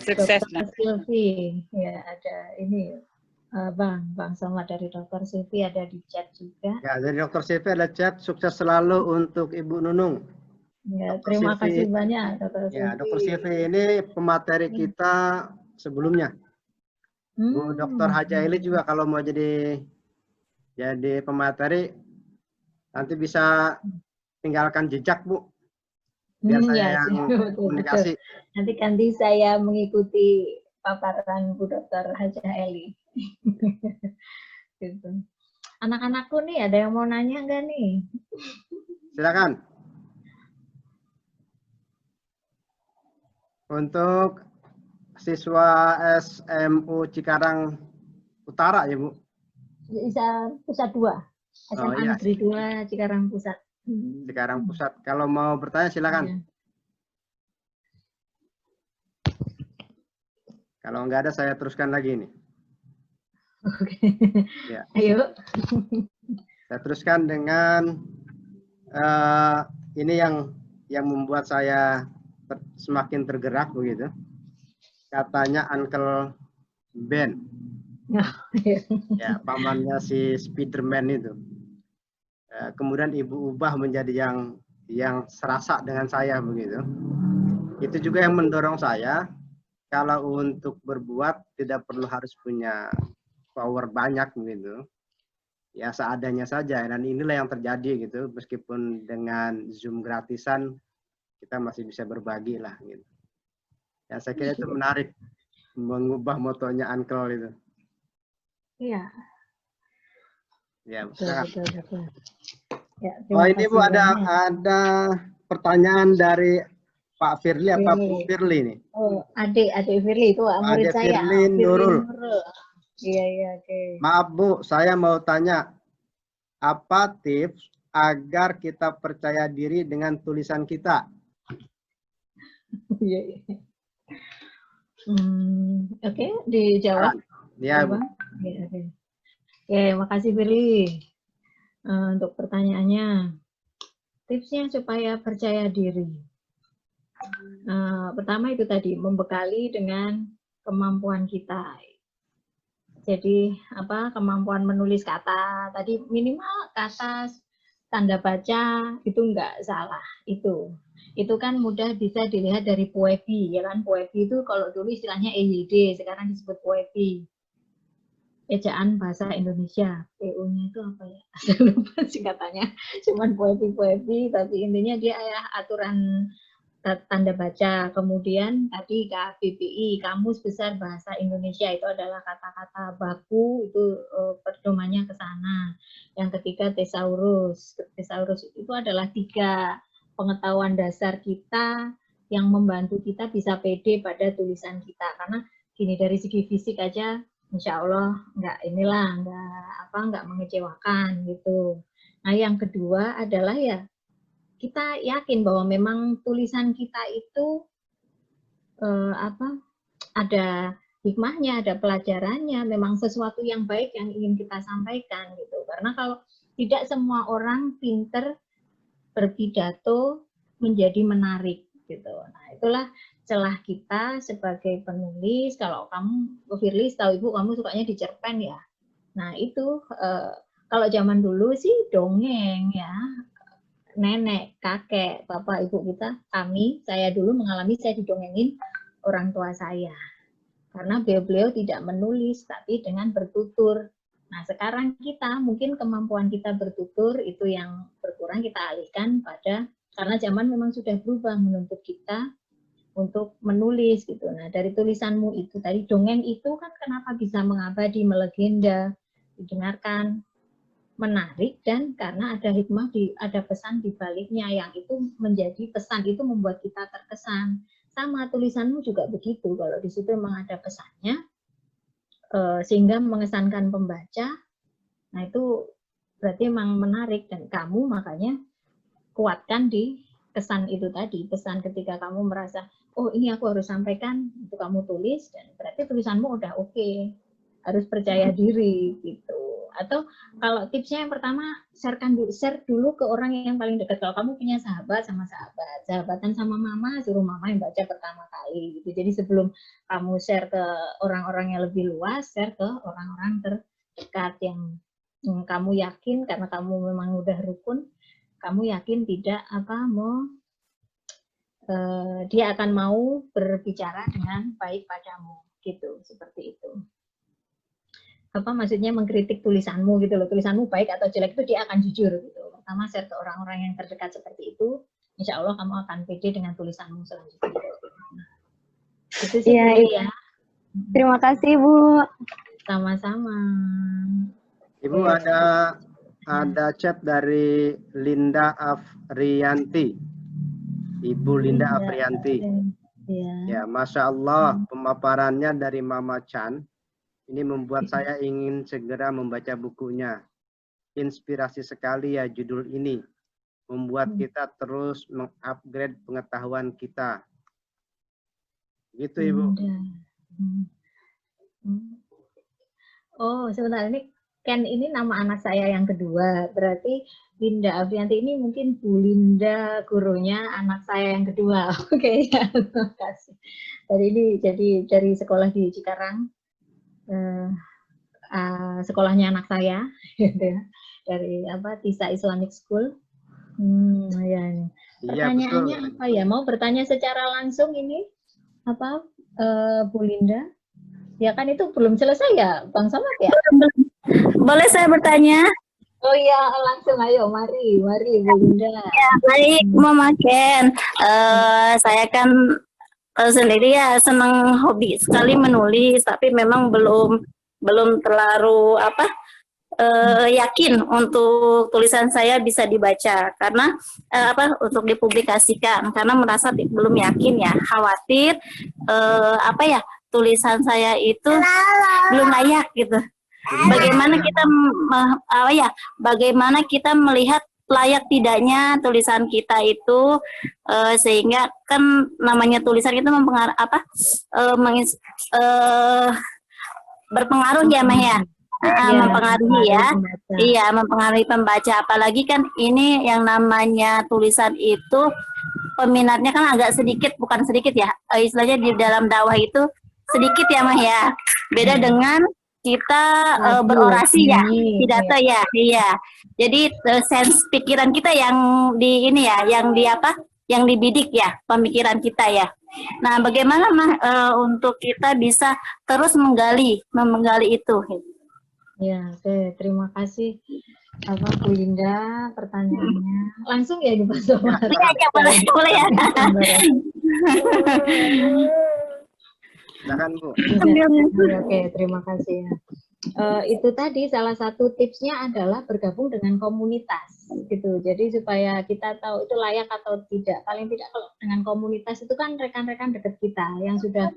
Sukses, Dr. Silvi. Ya, ada ini Bang Somad dari Dr. Silvi ada di chat juga. Ya, dari Dr. Silvi ada chat. Sukses selalu untuk Ibu Nunung. Ya, terima kasih banyak Dr. Silvi. Ya, Dr. Silvi ini pemateri kita sebelumnya. Bu Dr. Haja Eli juga kalau mau jadi pemateri nanti bisa tinggalkan jejak, Bu. Biar saya yang komunikasi. Nanti saya mengikuti paparan Bu Dr. Haja Eli. Gitu. Anak-anakku nih ada yang mau nanya nggak nih? Silakan. Untuk siswa SMU Cikarang Utara ya Bu? Pusat 2. SMA iya. Negeri 2 Cikarang Pusat. Cikarang Pusat. Kalau mau bertanya silakan. Ya. Kalau nggak ada saya teruskan lagi nih. Oke. Ya. Ayo. Saya teruskan dengan ini yang membuat saya semakin tergerak begitu. Katanya Uncle Ben. Ya, pamannya si Spiderman itu. Kemudian Ibu ubah menjadi yang serasa dengan saya begitu. Itu juga yang mendorong saya kalau untuk berbuat tidak perlu harus punya power banyak gitu. Ya seadanya saja, dan inilah yang terjadi gitu. Meskipun dengan Zoom gratisan kita masih bisa berbagi lah gitu. Ya saya kira itu menarik, mengubah motonya Uncle itu. Iya, Ya, betul, sangat. betul, betul. Ya, Oh terima ini Bu kasih banyak. ada pertanyaan dari Pak Firly apa Bu Firly nih? Oh, adik Firly itu murid Adik saya, Firly Firly Nurul. Nurul. Iya, iya, oke. Maaf Bu, saya mau tanya, apa tips agar kita percaya diri dengan tulisan kita? Iya, iya. Oke, dijawab. Ya Bu. Oke, oke. Oke, makasih Firly untuk pertanyaannya. Tipsnya supaya percaya diri. Pertama itu tadi, membekali dengan kemampuan kita. Jadi kemampuan menulis kata tadi, minimal kata tanda baca itu enggak salah. Itu kan mudah bisa dilihat dari PUEBI, ya kan. PUEBI itu kalau dulu istilahnya EYD, sekarang disebut PUEBI, ejaan bahasa Indonesia. PU-nya itu apa ya? Saya lupa singkatannya, cuman PUEBI, tapi intinya dia aturan tanda baca. Kemudian tadi KBBI, Kamus Besar Bahasa Indonesia, itu adalah kata-kata baku, itu pedomannya ke sana. Yang ketiga tesaurus. Tesaurus itu adalah 3 pengetahuan dasar kita yang membantu kita bisa pede pada tulisan kita. Karena gini, dari segi fisik aja insya Allah nggak mengecewakan gitu. Nah yang kedua adalah ya kita yakin bahwa memang tulisan kita itu ada hikmahnya, ada pelajarannya, memang sesuatu yang baik yang ingin kita sampaikan gitu. Karena kalau tidak semua orang pinter berpidato menjadi menarik gitu. Nah itulah celah kita sebagai penulis. Kalau kamu, Firly, tahu Ibu kamu sukanya di cerpen ya. Nah itu kalau zaman dulu sih dongeng ya. Nenek, kakek, bapak, ibu kita, saya dulu mengalami, saya didongengin orang tua saya. Karena beliau tidak menulis, tapi dengan bertutur. Nah, sekarang kita, mungkin kemampuan kita bertutur, itu yang berkurang, kita alihkan pada, karena zaman memang sudah berubah, menuntut kita untuk menulis gitu. Nah, dari tulisanmu itu, tadi dongeng itu kan kenapa bisa mengabadi, melegenda, didengarkan, menarik, dan karena ada hikmah, ada pesan di baliknya yang itu menjadi pesan, itu membuat kita terkesan. Sama tulisanmu juga begitu, kalau di situ memang ada pesannya sehingga mengesankan pembaca. Nah itu berarti memang menarik, dan kamu makanya kuatkan di kesan itu tadi, pesan ketika kamu merasa oh ini aku harus sampaikan, itu kamu tulis, dan berarti tulisanmu udah oke. Harus percaya diri gitu. Atau kalau tipsnya yang pertama, share dulu ke orang yang paling dekat. Kalau kamu punya sahabat, sama sahabatan sama mama, suruh mama yang baca pertama kali gitu. Jadi sebelum kamu share ke orang-orang yang lebih luas, share ke orang-orang terdekat yang kamu yakin, karena kamu memang udah rukun, kamu yakin dia akan mau berbicara dengan baik padamu gitu, seperti itu. Maksudnya mengkritik tulisanmu gitu loh, tulisanmu baik atau jelek itu dia akan jujur gitu. Pertama share ke orang-orang yang terdekat seperti itu, insya Allah kamu akan pede dengan tulisanmu selanjutnya. Itu sih ya. Terima kasih Bu. Sama-sama. Ibu ada chat dari Linda Afrianti. Ibu Linda Afrianti. Ya, Masya Allah, pemaparannya dari Mama Chan ini membuat saya ingin segera membaca bukunya. Inspirasi sekali ya judul ini. Membuat kita terus mengupgrade pengetahuan kita. Gitu Ibu. Oh, sebentar, ini nama anak saya yang kedua. Berarti Linda Afrianti ini mungkin Bu Linda, gurunya anak saya yang kedua. Oke, ya, terima kasih. Jadi dari sekolah di Cikarang. Sekolahnya anak saya, gitu ya, dari Tisa Islamic School. Ya, pertanyaannya apa ya? Mau bertanya secara langsung ini Bu Linda? Ya kan itu belum selesai ya, Bang Samad ya? Boleh saya bertanya? Oh iya, langsung ayo, mari Bu Linda. Baik, Mama Ken. Saya kan sendiri ya senang hobi sekali menulis, tapi memang belum terlalu yakin untuk tulisan saya bisa dibaca karena untuk dipublikasikan karena merasa belum yakin ya, khawatir tulisan saya itu belum layak gitu. Bagaimana kita melihat layak tidaknya tulisan kita itu sehingga kan namanya tulisan itu berpengaruh ya Mah ya. Mempengaruhi ya. Iya, mempengaruhi pembaca. Apalagi kan ini yang namanya tulisan itu peminatnya kan agak sedikit, bukan sedikit ya. Istilahnya di dalam dakwah itu sedikit ya Mah ya. Beda dengan kita berorasi ya, pidato ya. Iya. Jadi sense pikiran kita yang yang dibidik ya, pemikiran kita ya. Nah, bagaimana Mah untuk kita bisa terus menggali itu? Ya, oke. Terima kasih Bu Linda pertanyaannya. Langsung ya Pak Somad. Iya, boleh ya. Silakan Bu. Oke, terima kasih ya. Itu tadi salah satu tipsnya adalah bergabung dengan komunitas gitu. Jadi supaya kita tahu itu layak atau tidak. Paling tidak kalau dengan komunitas itu kan rekan-rekan dekat kita yang sudah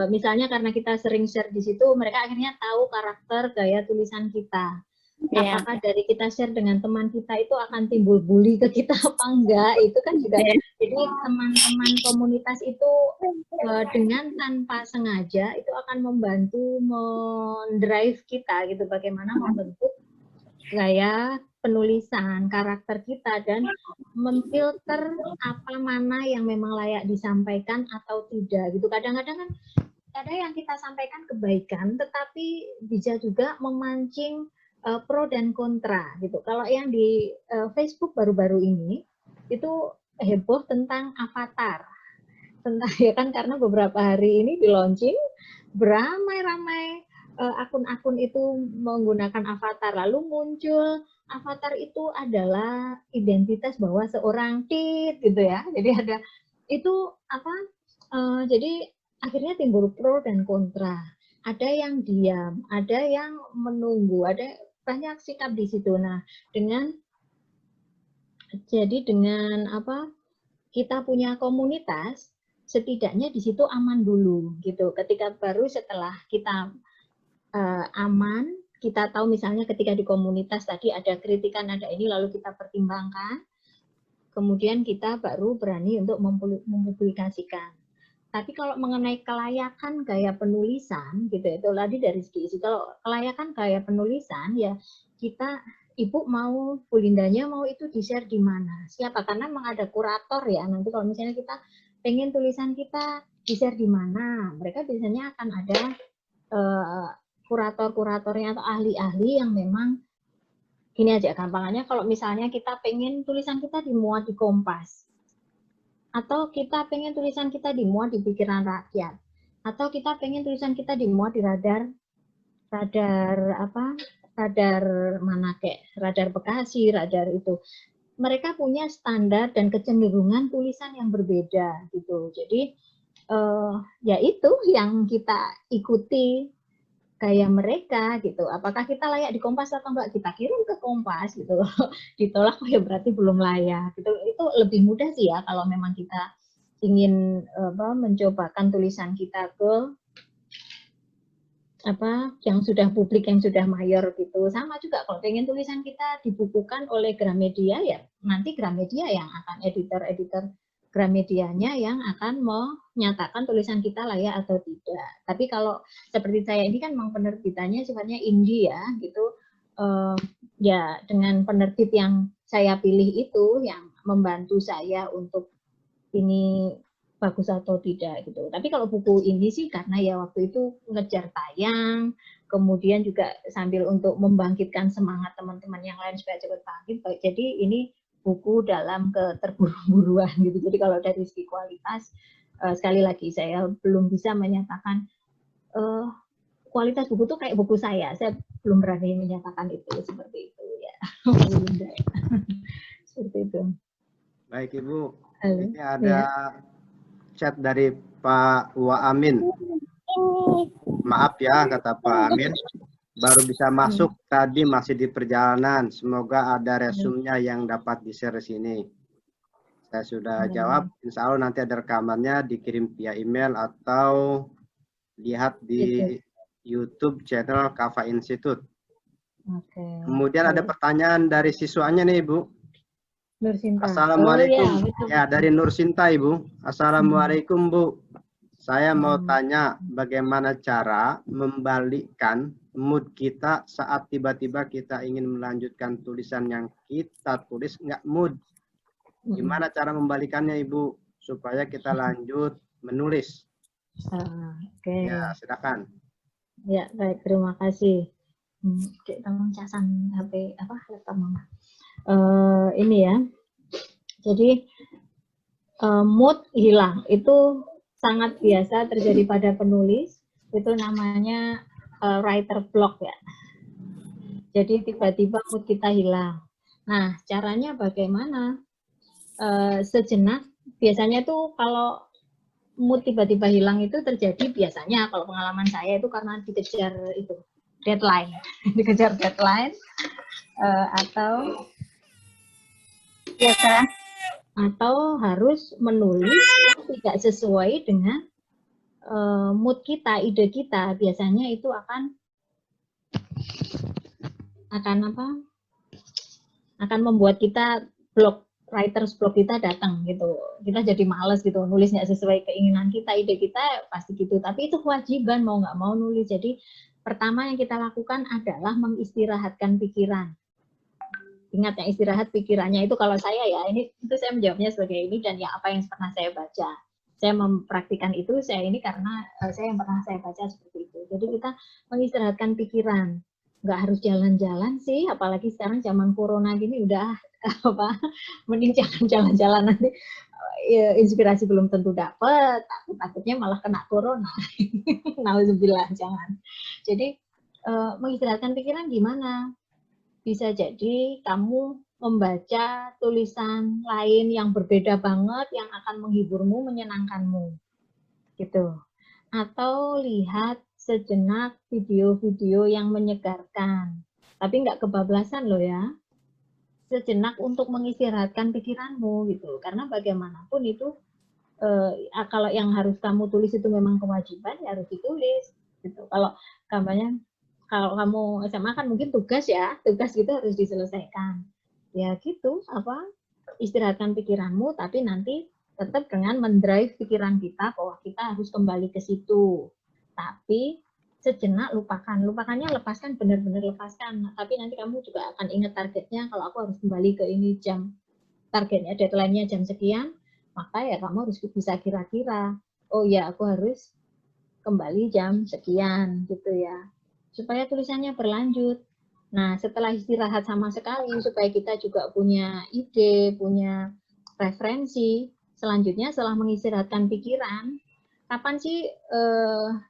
misalnya karena kita sering share di situ, mereka akhirnya tahu karakter gaya tulisan kita. Apakah dari kita share dengan teman kita itu akan timbul bully ke kita apa enggak, itu kan juga jadi teman-teman komunitas itu dengan tanpa sengaja itu akan membantu mendrive kita gitu, bagaimana membentuk gaya penulisan, karakter kita, dan memfilter apa mana yang memang layak disampaikan atau tidak gitu. Kadang-kadang kan ada yang kita sampaikan kebaikan tetapi bisa juga memancing pro dan kontra gitu. Kalau yang di Facebook baru-baru ini itu heboh tentang avatar, tentang ya kan karena beberapa hari ini di launching beramai-ramai akun-akun itu menggunakan avatar, lalu muncul avatar itu adalah identitas bahwa seorang tit gitu ya. Jadi ada itu jadi akhirnya timbul pro dan kontra. Ada yang diam, ada yang menunggu, ada banyak sikap di situ. Nah, dengan kita punya komunitas, setidaknya di situ aman dulu gitu. Ketika baru setelah kita aman, kita tahu misalnya ketika di komunitas tadi ada kritikan, ada ini, lalu kita pertimbangkan, kemudian kita baru berani untuk mempublikasikan. Tapi kalau mengenai kelayakan gaya penulisan, gitu itu tadi dari segi isi. Kalau kelayakan gaya penulisan, ya kita, Ibu mau, Bu Lindanya mau itu di-share di mana? Siapa? Karena memang ada kurator ya. Nanti kalau misalnya kita pengen tulisan kita di-share di mana, mereka biasanya akan ada kurator-kuratornya atau ahli-ahli yang memang gini aja gampangannya. Kalau misalnya kita pengen tulisan kita dimuat di Kompas, atau kita pengen tulisan kita dimuat di Pikiran Rakyat, atau kita pengen tulisan kita dimuat di radar mana kayak radar Bekasi, radar itu. Mereka punya standar dan kecenderungan tulisan yang berbeda gitu. Jadi ya itu yang kita ikuti kayak mereka gitu. Apakah kita layak di Kompas atau enggak, kita kirim ke Kompas gitu. Ditolak ya berarti belum layak gitu. Itu lebih mudah sih ya kalau memang kita ingin mencobakan tulisan kita ke yang sudah publik, yang sudah mayor gitu. Sama juga kalau pengen tulisan kita dibukukan oleh Gramedia, ya nanti Gramedia yang akan editor Gramedianya yang akan menyatakan tulisan kita layak atau tidak. Tapi kalau seperti saya ini kan memang penerbitannya sifatnya indie ya gitu, ya dengan penerbit yang saya pilih itu yang membantu saya untuk ini bagus atau tidak gitu. Tapi kalau buku ini sih karena ya waktu itu ngejar tayang, kemudian juga sambil untuk membangkitkan semangat teman-teman yang lain supaya cepat bangkit. Jadi ini buku dalam keterburu-buruan gitu. Jadi kalau dari segi kualitas, sekali lagi saya belum bisa menyatakan kualitas buku tuh kayak buku saya belum berani menyatakan itu seperti itu ya. Seperti itu. Baik Ibu, Halo. ini ada Ya. chat dari Pak Wa Amin. Maaf ya, kata Pak Amin, baru bisa masuk tadi, masih di perjalanan. Semoga ada resumnya yang dapat di-share sini. Saya sudah jawab, insya Allah nanti ada rekamannya, dikirim via email atau lihat di YouTube channel Kava Institute. Kemudian ada pertanyaan dari siswanya nih Ibu. Nursinta. Assalamualaikum. Oh, ya, dari Nursinta Ibu. Assalamualaikum Bu. Saya mau tanya bagaimana cara membalikkan mood kita saat tiba-tiba kita ingin melanjutkan tulisan yang kita tulis nggak mood. Gimana cara membalikannya Ibu supaya kita lanjut menulis? Ya, silakan. Ya, baik, terima kasih. Kita mencasan HP laptop Mama. Ini ya. Jadi mood hilang itu sangat biasa terjadi pada penulis. Itu namanya writer block ya. Jadi tiba-tiba mood kita hilang. Nah, caranya bagaimana? Sejenak biasanya tuh kalau mood tiba-tiba hilang itu terjadi biasanya kalau pengalaman saya itu karena dikejar itu deadline, dikejar deadline atau biasa atau harus menulis yang tidak sesuai dengan mood kita, ide kita. Biasanya itu akan membuat kita block. Writer's block kita datang gitu, kita jadi males gitu, nulis nggak sesuai keinginan kita, ide kita pasti gitu. Tapi itu kewajiban mau nggak mau nulis. Jadi pertama yang kita lakukan adalah mengistirahatkan pikiran. Ingat yang istirahat pikirannya itu kalau saya ya, ini itu saya menjawabnya sebagai ini dan ya apa yang pernah saya baca. Saya mempraktikkan itu saya ini karena saya yang pernah saya baca seperti itu. Jadi kita mengistirahatkan pikiran. Nggak harus jalan-jalan sih, apalagi sekarang zaman corona gini udah mending jangan jalan-jalan nanti inspirasi belum tentu dapat, takutnya malah kena corona. Nauzubillah, jangan. Jadi mengistirahatkan pikiran gimana? Bisa jadi kamu membaca tulisan lain yang berbeda banget yang akan menghiburmu, menyenangkanmu. Gitu. Atau lihat sejenak video-video yang menyegarkan. Tapi nggak kebablasan loh ya. Sejenak untuk mengistirahatkan pikiranmu gitu. Karena bagaimanapun itu kalau yang harus kamu tulis itu memang kewajiban ya harus ditulis gitu. Kalau kampanye kalau kamu SMA kan mungkin tugas ya, tugas gitu harus diselesaikan. Ya gitu, istirahatkan pikiranmu tapi nanti tetap dengan mendrive pikiran kita bahwa kita harus kembali ke situ. Tapi sejenak lupakannya lepaskan, benar-benar lepaskan. Tapi nanti kamu juga akan ingat targetnya, kalau aku harus kembali ke ini jam, targetnya deadline-nya jam sekian, maka ya kamu harus bisa kira-kira, oh ya aku harus kembali jam sekian gitu ya. Supaya tulisannya berlanjut. Nah setelah istirahat sama sekali, supaya kita juga punya ide, punya referensi, selanjutnya setelah mengistirahatkan pikiran, kapan sih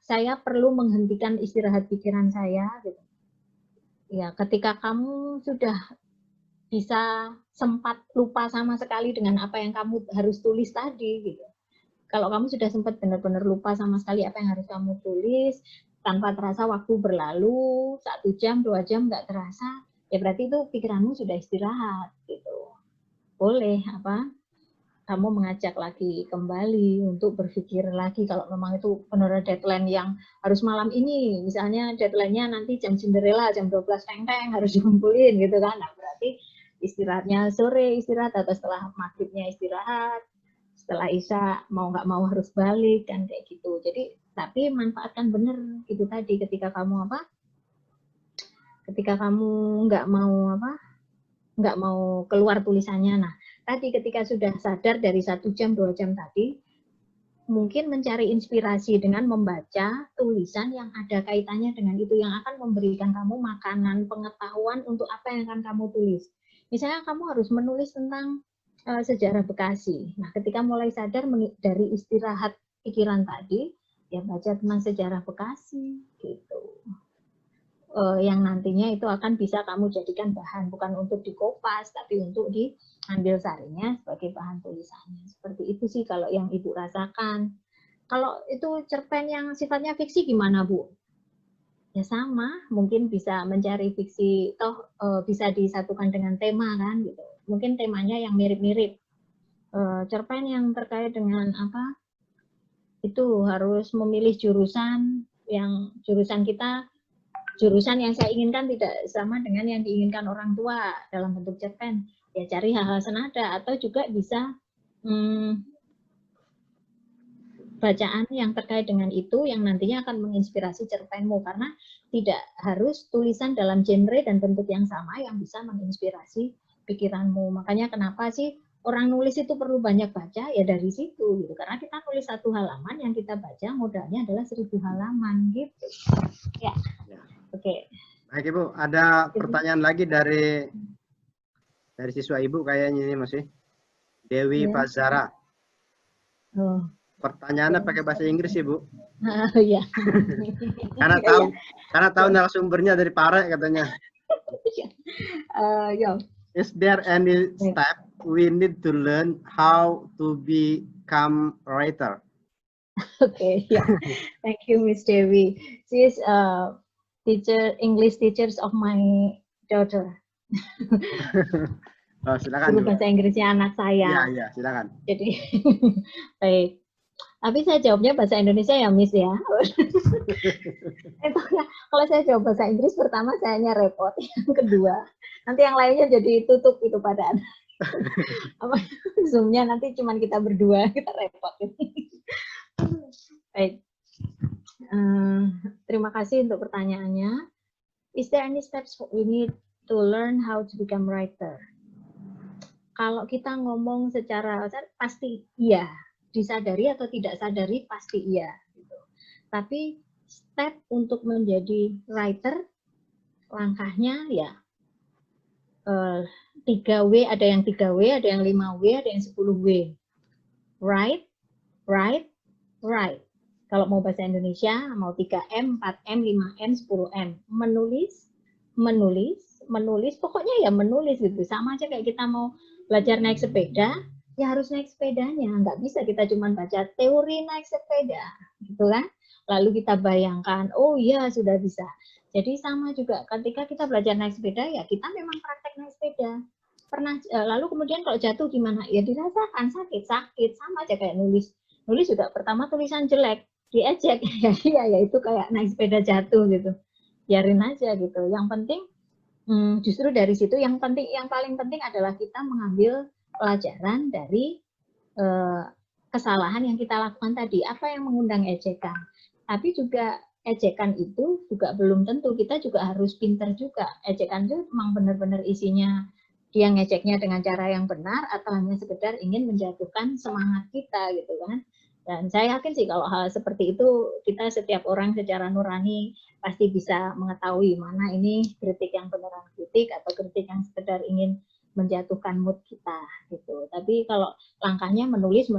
saya perlu menghentikan istirahat pikiran saya gitu. Ya, ketika kamu sudah bisa sempat lupa sama sekali dengan apa yang kamu harus tulis tadi gitu. Kalau kamu sudah sempat benar-benar lupa sama sekali apa yang harus kamu tulis, tanpa terasa waktu berlalu, 1 jam, 2 jam nggak terasa, ya berarti itu pikiranmu sudah istirahat gitu. Boleh kamu mengajak lagi kembali untuk berpikir lagi kalau memang itu benar deadline yang harus malam ini, misalnya deadline-nya nanti jam Cinderella, jam 12 teng-teng harus dikumpulin gitu kan. Nah, berarti istirahatnya sore istirahat atau setelah maghribnya istirahat, setelah Isya mau nggak mau harus balik kan kayak gitu. Jadi tapi manfaatkan benar itu tadi ketika kamu nggak mau keluar tulisannya. Nah tadi ketika sudah sadar dari 1 jam 2 jam tadi, mungkin mencari inspirasi dengan membaca tulisan yang ada kaitannya dengan itu, yang akan memberikan kamu makanan pengetahuan untuk apa yang akan kamu tulis. Misalnya kamu harus menulis tentang sejarah Bekasi. Nah ketika mulai sadar dari istirahat pikiran tadi, ya baca tentang sejarah Bekasi gitu. Yang nantinya itu akan bisa kamu jadikan bahan, bukan untuk dikopas, tapi untuk diambil sarinya sebagai bahan tulisannya. Seperti itu sih kalau yang Ibu rasakan. Kalau itu cerpen yang sifatnya fiksi gimana, Bu? Ya sama, mungkin bisa mencari fiksi, toh bisa disatukan dengan tema kan, gitu. Mungkin temanya yang mirip-mirip. Cerpen yang terkait dengan apa? Itu harus memilih jurusan yang jurusan yang saya inginkan tidak sama dengan yang diinginkan orang tua dalam bentuk cerpen. Ya cari hal-hal senada, atau juga bisa bacaan yang terkait dengan itu yang nantinya akan menginspirasi cerpenmu, karena tidak harus tulisan dalam genre dan bentuk yang sama yang bisa menginspirasi pikiranmu. Makanya kenapa sih orang nulis itu perlu banyak baca, ya dari situ gitu, karena kita nulis 1 halaman, yang kita baca modalnya adalah 1000 halaman gitu ya. Oke. Baik Ibu, ada pertanyaan lagi dari siswa Ibu kayaknya ini masih. Dewi Fazara. Oh. Pertanyaannya pakai bahasa Inggris Ibu. Iya. Karena tahu narasumbernya dari Pare katanya. Ya. Is there any step we need to learn how to become writer? Okay, yeah. Thank you, Miss Dewi. She is English teachers of my daughter. Oh, silakan. Guru bahasa Inggrisnya anak saya. Iya, silakan. Jadi, baik. Tapi saya jawabnya bahasa Indonesia ya, Miss ya. Kalau saya jawab bahasa Inggris, pertama sayanya repot. Yang kedua, nanti yang lainnya jadi tutup itu pada Zoom-nya nanti cuma kita berdua, kita repot. Baik. Terima kasih untuk pertanyaannya. Is there any steps we need to learn how to become writer? Kalau kita ngomong secara pasti iya, disadari atau tidak sadari pasti iya. Gitu. Tapi step untuk menjadi writer, langkahnya ya 3W, ada yang 3W, ada yang 5W, ada yang 10W. Write, write, write. Kalau mau bahasa Indonesia, mau 3M, 4M, 5M, 10M. Menulis, menulis, menulis, pokoknya ya menulis gitu. Sama aja kayak kita mau belajar naik sepeda, ya harus naik sepedanya. Nggak bisa kita cuma baca teori naik sepeda, gitu kan. Lalu kita bayangkan, oh iya sudah bisa. Jadi sama juga ketika kita belajar naik sepeda, ya kita memang praktek naik sepeda. Lalu kemudian kalau jatuh gimana? Ya dirasakan sakit, sama aja kayak nulis. Nulis juga pertama tulisan jelek, diejek, ya itu kayak naik sepeda jatuh gitu. Biarin aja gitu. Yang penting justru dari situ yang paling penting adalah kita mengambil pelajaran dari kesalahan yang kita lakukan tadi. Apa yang mengundang ejekan? Tapi juga ejekan itu juga belum tentu, kita juga harus pinter juga. Ejekan itu memang benar-benar isinya dia ngejeknya dengan cara yang benar atau hanya sekedar ingin menjatuhkan semangat kita gitu kan. Dan saya yakin sih kalau hal seperti itu kita setiap orang secara nurani pasti bisa mengetahui mana ini kritik yang beneran kritik atau kritik yang sekedar ingin menjatuhkan mood kita gitu. Tapi kalau langkahnya menulis.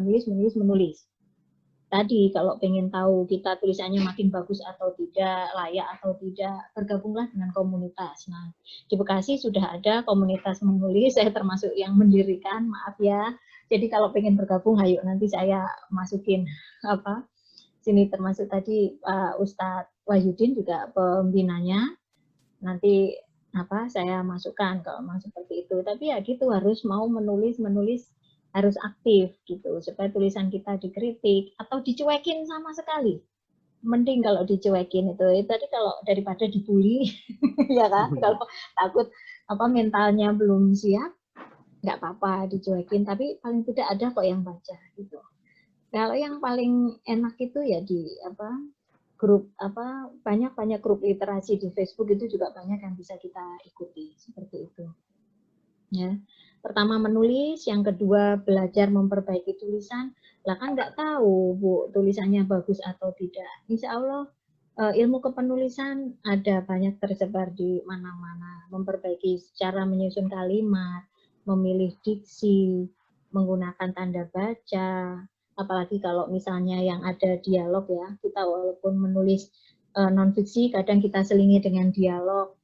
Tadi kalau pengen tahu kita tulisannya makin bagus atau tidak, layak atau tidak, bergabunglah dengan komunitas. Nah, di Bekasi sudah ada komunitas menulis, saya termasuk yang mendirikan, maaf ya. Jadi kalau pengen bergabung, ayo nanti saya masukin sini termasuk tadi Pak Ustadz Wahyudin juga pembinanya. Nanti saya masukkan kalau mau seperti itu. Tapi ya gitu harus mau menulis harus aktif gitu supaya tulisan kita dikritik atau dicuekin sama sekali. Mending kalau dicuekin itu tadi kalau daripada dibully ya kan, kalau takut mentalnya belum siap nggak apa-apa dicuekin, tapi paling tidak ada kok yang baca gitu. Kalau yang paling enak itu ya di grup banyak grup literasi di Facebook, itu juga banyak yang bisa kita ikuti seperti itu. Ya. Pertama menulis, yang kedua belajar memperbaiki tulisan. Lah kan nggak tahu Bu tulisannya bagus atau tidak. Insya Allah ilmu kepenulisan ada banyak tersebar di mana-mana. Memperbaiki cara menyusun kalimat, memilih diksi, menggunakan tanda baca, apalagi kalau misalnya yang ada dialog ya, kita walaupun menulis non fiksi kadang kita selingi dengan dialog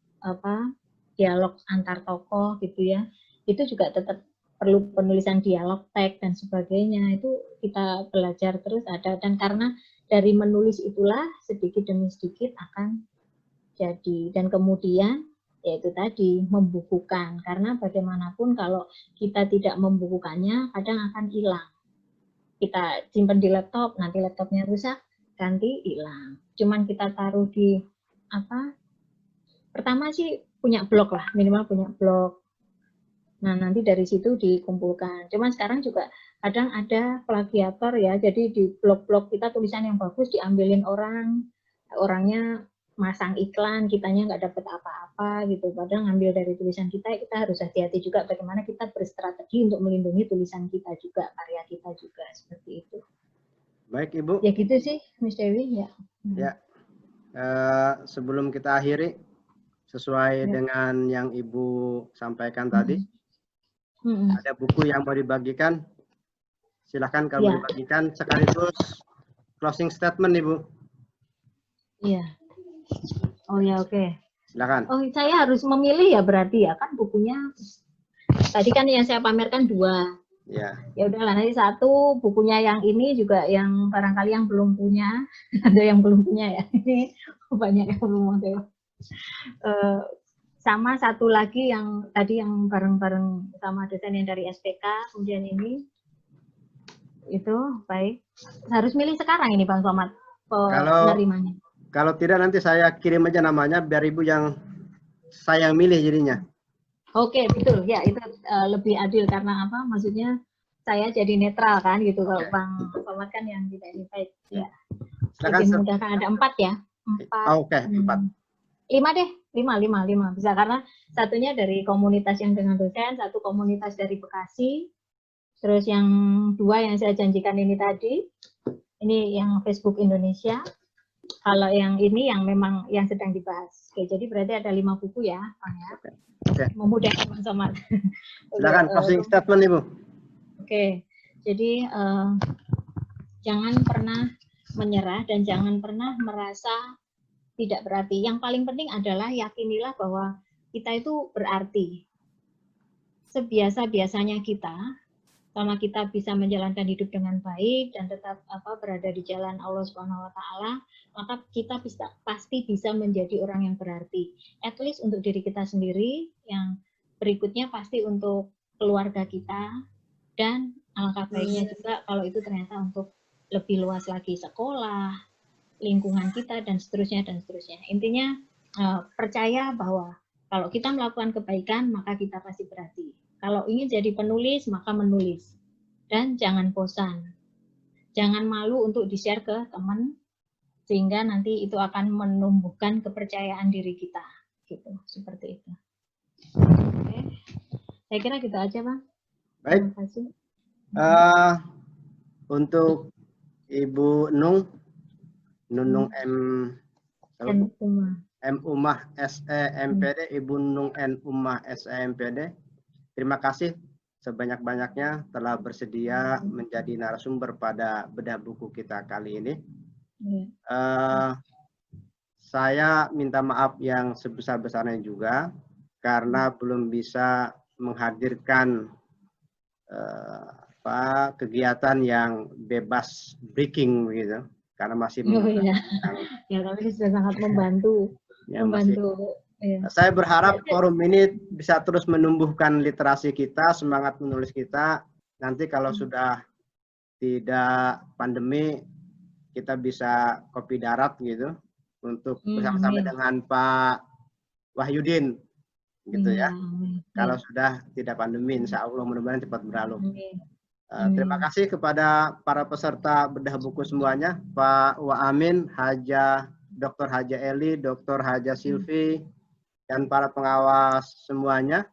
dialog antar tokoh gitu ya, itu juga tetap perlu penulisan dialog, teks dan sebagainya, itu kita belajar terus ada, dan karena dari menulis itulah sedikit demi sedikit akan jadi, dan kemudian yaitu tadi membukukan, karena bagaimanapun kalau kita tidak membukukannya kadang akan hilang, kita simpan di laptop, nanti laptopnya rusak, ganti hilang, cuman kita taruh di pertama sih punya blog lah, minimal punya blog. Nah, nanti dari situ dikumpulkan. Cuman sekarang juga kadang ada plagiator ya, jadi di blog-blog kita tulisan yang bagus diambilin orang, orangnya masang iklan, kitanya nggak dapat apa-apa gitu. Padahal ngambil dari tulisan kita harus hati-hati juga bagaimana kita berstrategi untuk melindungi tulisan kita juga, karya kita juga, seperti itu. Baik, Ibu. Ya gitu sih, Miss Dewi ya. Ya. Sebelum kita akhiri, sesuai dengan yang Ibu sampaikan tadi, ada buku yang mau dibagikan, silahkan kalau mau dibagikan, sekaligus closing statement Ibu. Iya. Oh ya, oke. Silakan. Oh, saya harus memilih ya berarti ya, kan bukunya tadi kan yang saya pamerkan 2. Ya. Ya udahlah, nanti 1 bukunya yang ini juga yang barangkali yang belum punya, ada yang belum punya ya. Ini banyak yang belum ada. Sama 1 lagi yang tadi yang bareng-bareng sama dosen yang dari SPK, kemudian ini itu baik. Harus milih sekarang ini Bang Somad penerimanya. Kalau tidak nanti saya kirim aja namanya biar Ibu yang saya milih jadinya. Oke, betul ya, itu lebih adil karena apa? Maksudnya saya jadi netral kan gitu, kalau Bang Somad kan yang tidak invite ya. Lebih mudah kan ada 4 ya. 4. Oke, 4. 5 deh, 5 bisa, karena satunya dari komunitas yang dengan dosen, 1 komunitas dari Bekasi, terus yang 2 yang saya janjikan ini tadi, ini yang Facebook Indonesia, kalau yang ini yang memang yang sedang dibahas. Oke, jadi berarti ada 5 buku ya, Bang ya. Oke. Memudahkan Bang Somad. Silakan closing statement Ibu. Oke, jadi jangan pernah menyerah dan jangan pernah merasa tidak berarti. Yang paling penting adalah yakinilah bahwa kita itu berarti. Sebiasa-biasanya kita, selama kita bisa menjalankan hidup dengan baik dan tetap berada di jalan Allah Subhanahu wa taala, maka kita pasti bisa menjadi orang yang berarti. At least untuk diri kita sendiri, yang berikutnya pasti untuk keluarga kita, dan alangkah baiknya juga kalau itu ternyata untuk lebih luas lagi sekolah, lingkungan kita, dan seterusnya dan seterusnya. Intinya percaya bahwa kalau kita melakukan kebaikan maka kita pasti berarti. Kalau ingin jadi penulis maka menulis, dan jangan bosan, jangan malu untuk di-share ke teman, sehingga nanti itu akan menumbuhkan kepercayaan diri kita, gitu, seperti itu. Oke. Saya kira gitu aja Bang. Baik. Terima kasih. Untuk Ibu Nunung M Umah SEMPD, Ibu Nung N Umah SEMPD, terima kasih sebanyak-banyaknya telah bersedia menjadi narasumber pada bedah buku kita kali ini. Saya minta maaf yang sebesar-besarnya juga karena belum bisa menghadirkan kegiatan yang bebas breaking begitu, karena masih ya, tapi sudah sangat membantu. Ya, saya berharap forum ini bisa terus menumbuhkan literasi kita, semangat menulis kita. Nanti kalau sudah tidak pandemi, kita bisa kopi darat gitu untuk bersama-sama dengan Pak Wahyudin gitu ya. Kalau sudah tidak pandemi, insya Allah mudah-mudahan cepat berlalu. Terima kasih kepada para peserta bedah buku semuanya, Pak Waamin, Dr. Haja Eli, Dr. Haja Silvi, dan para pengawas semuanya.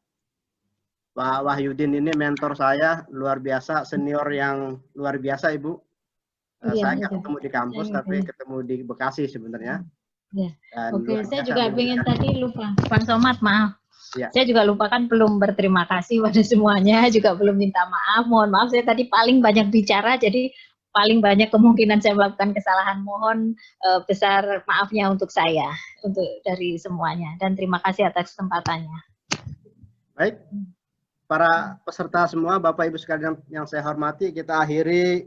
Pak Wahyudin ini mentor saya, luar biasa, senior yang luar biasa Ibu. Saya nggak ketemu di kampus, tapi ketemu di Bekasi sebenarnya. Oke, saya juga pengen tadi lupa, Bang Somad, maaf. Ya. Saya juga lupa, kan belum berterima kasih pada semuanya, juga belum minta maaf. Mohon maaf, saya tadi paling banyak bicara, jadi paling banyak kemungkinan saya melakukan kesalahan. Mohon besar maafnya untuk saya, untuk dari semuanya. Dan terima kasih atas kesempatannya. Baik, para peserta semua, Bapak Ibu sekalian yang saya hormati, kita akhiri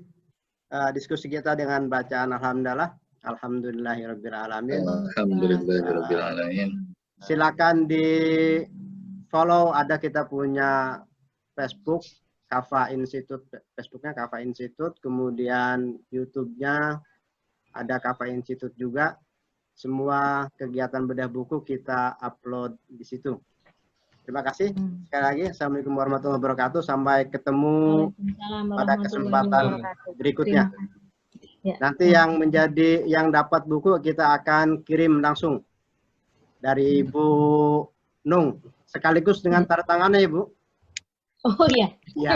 diskusi kita dengan bacaan Alhamdulillah. Alhamdulillahirrabbilalamin. Alhamdulillahirrabbilalamin. Silakan di follow, ada kita punya Facebook, Kafa Institute, Facebooknya Kafa Institute, kemudian YouTube-nya ada Kafa Institute juga. Semua kegiatan bedah buku kita upload di situ. Terima kasih sekali lagi. Assalamualaikum warahmatullahi wabarakatuh. Sampai ketemu pada kesempatan berikutnya. Ya. Nanti yang dapat buku kita akan kirim langsung dari Ibu Nung, sekaligus dengan tanda tangannya, Ibu. Oh iya. Ya,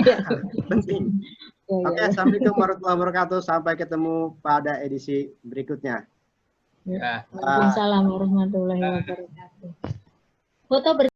penting. Oke, assalamualaikum warahmatullahi wabarakatuh. Sampai ketemu pada edisi berikutnya. Waalaikumsalam warahmatullahi wabarakatuh. Foto bersama.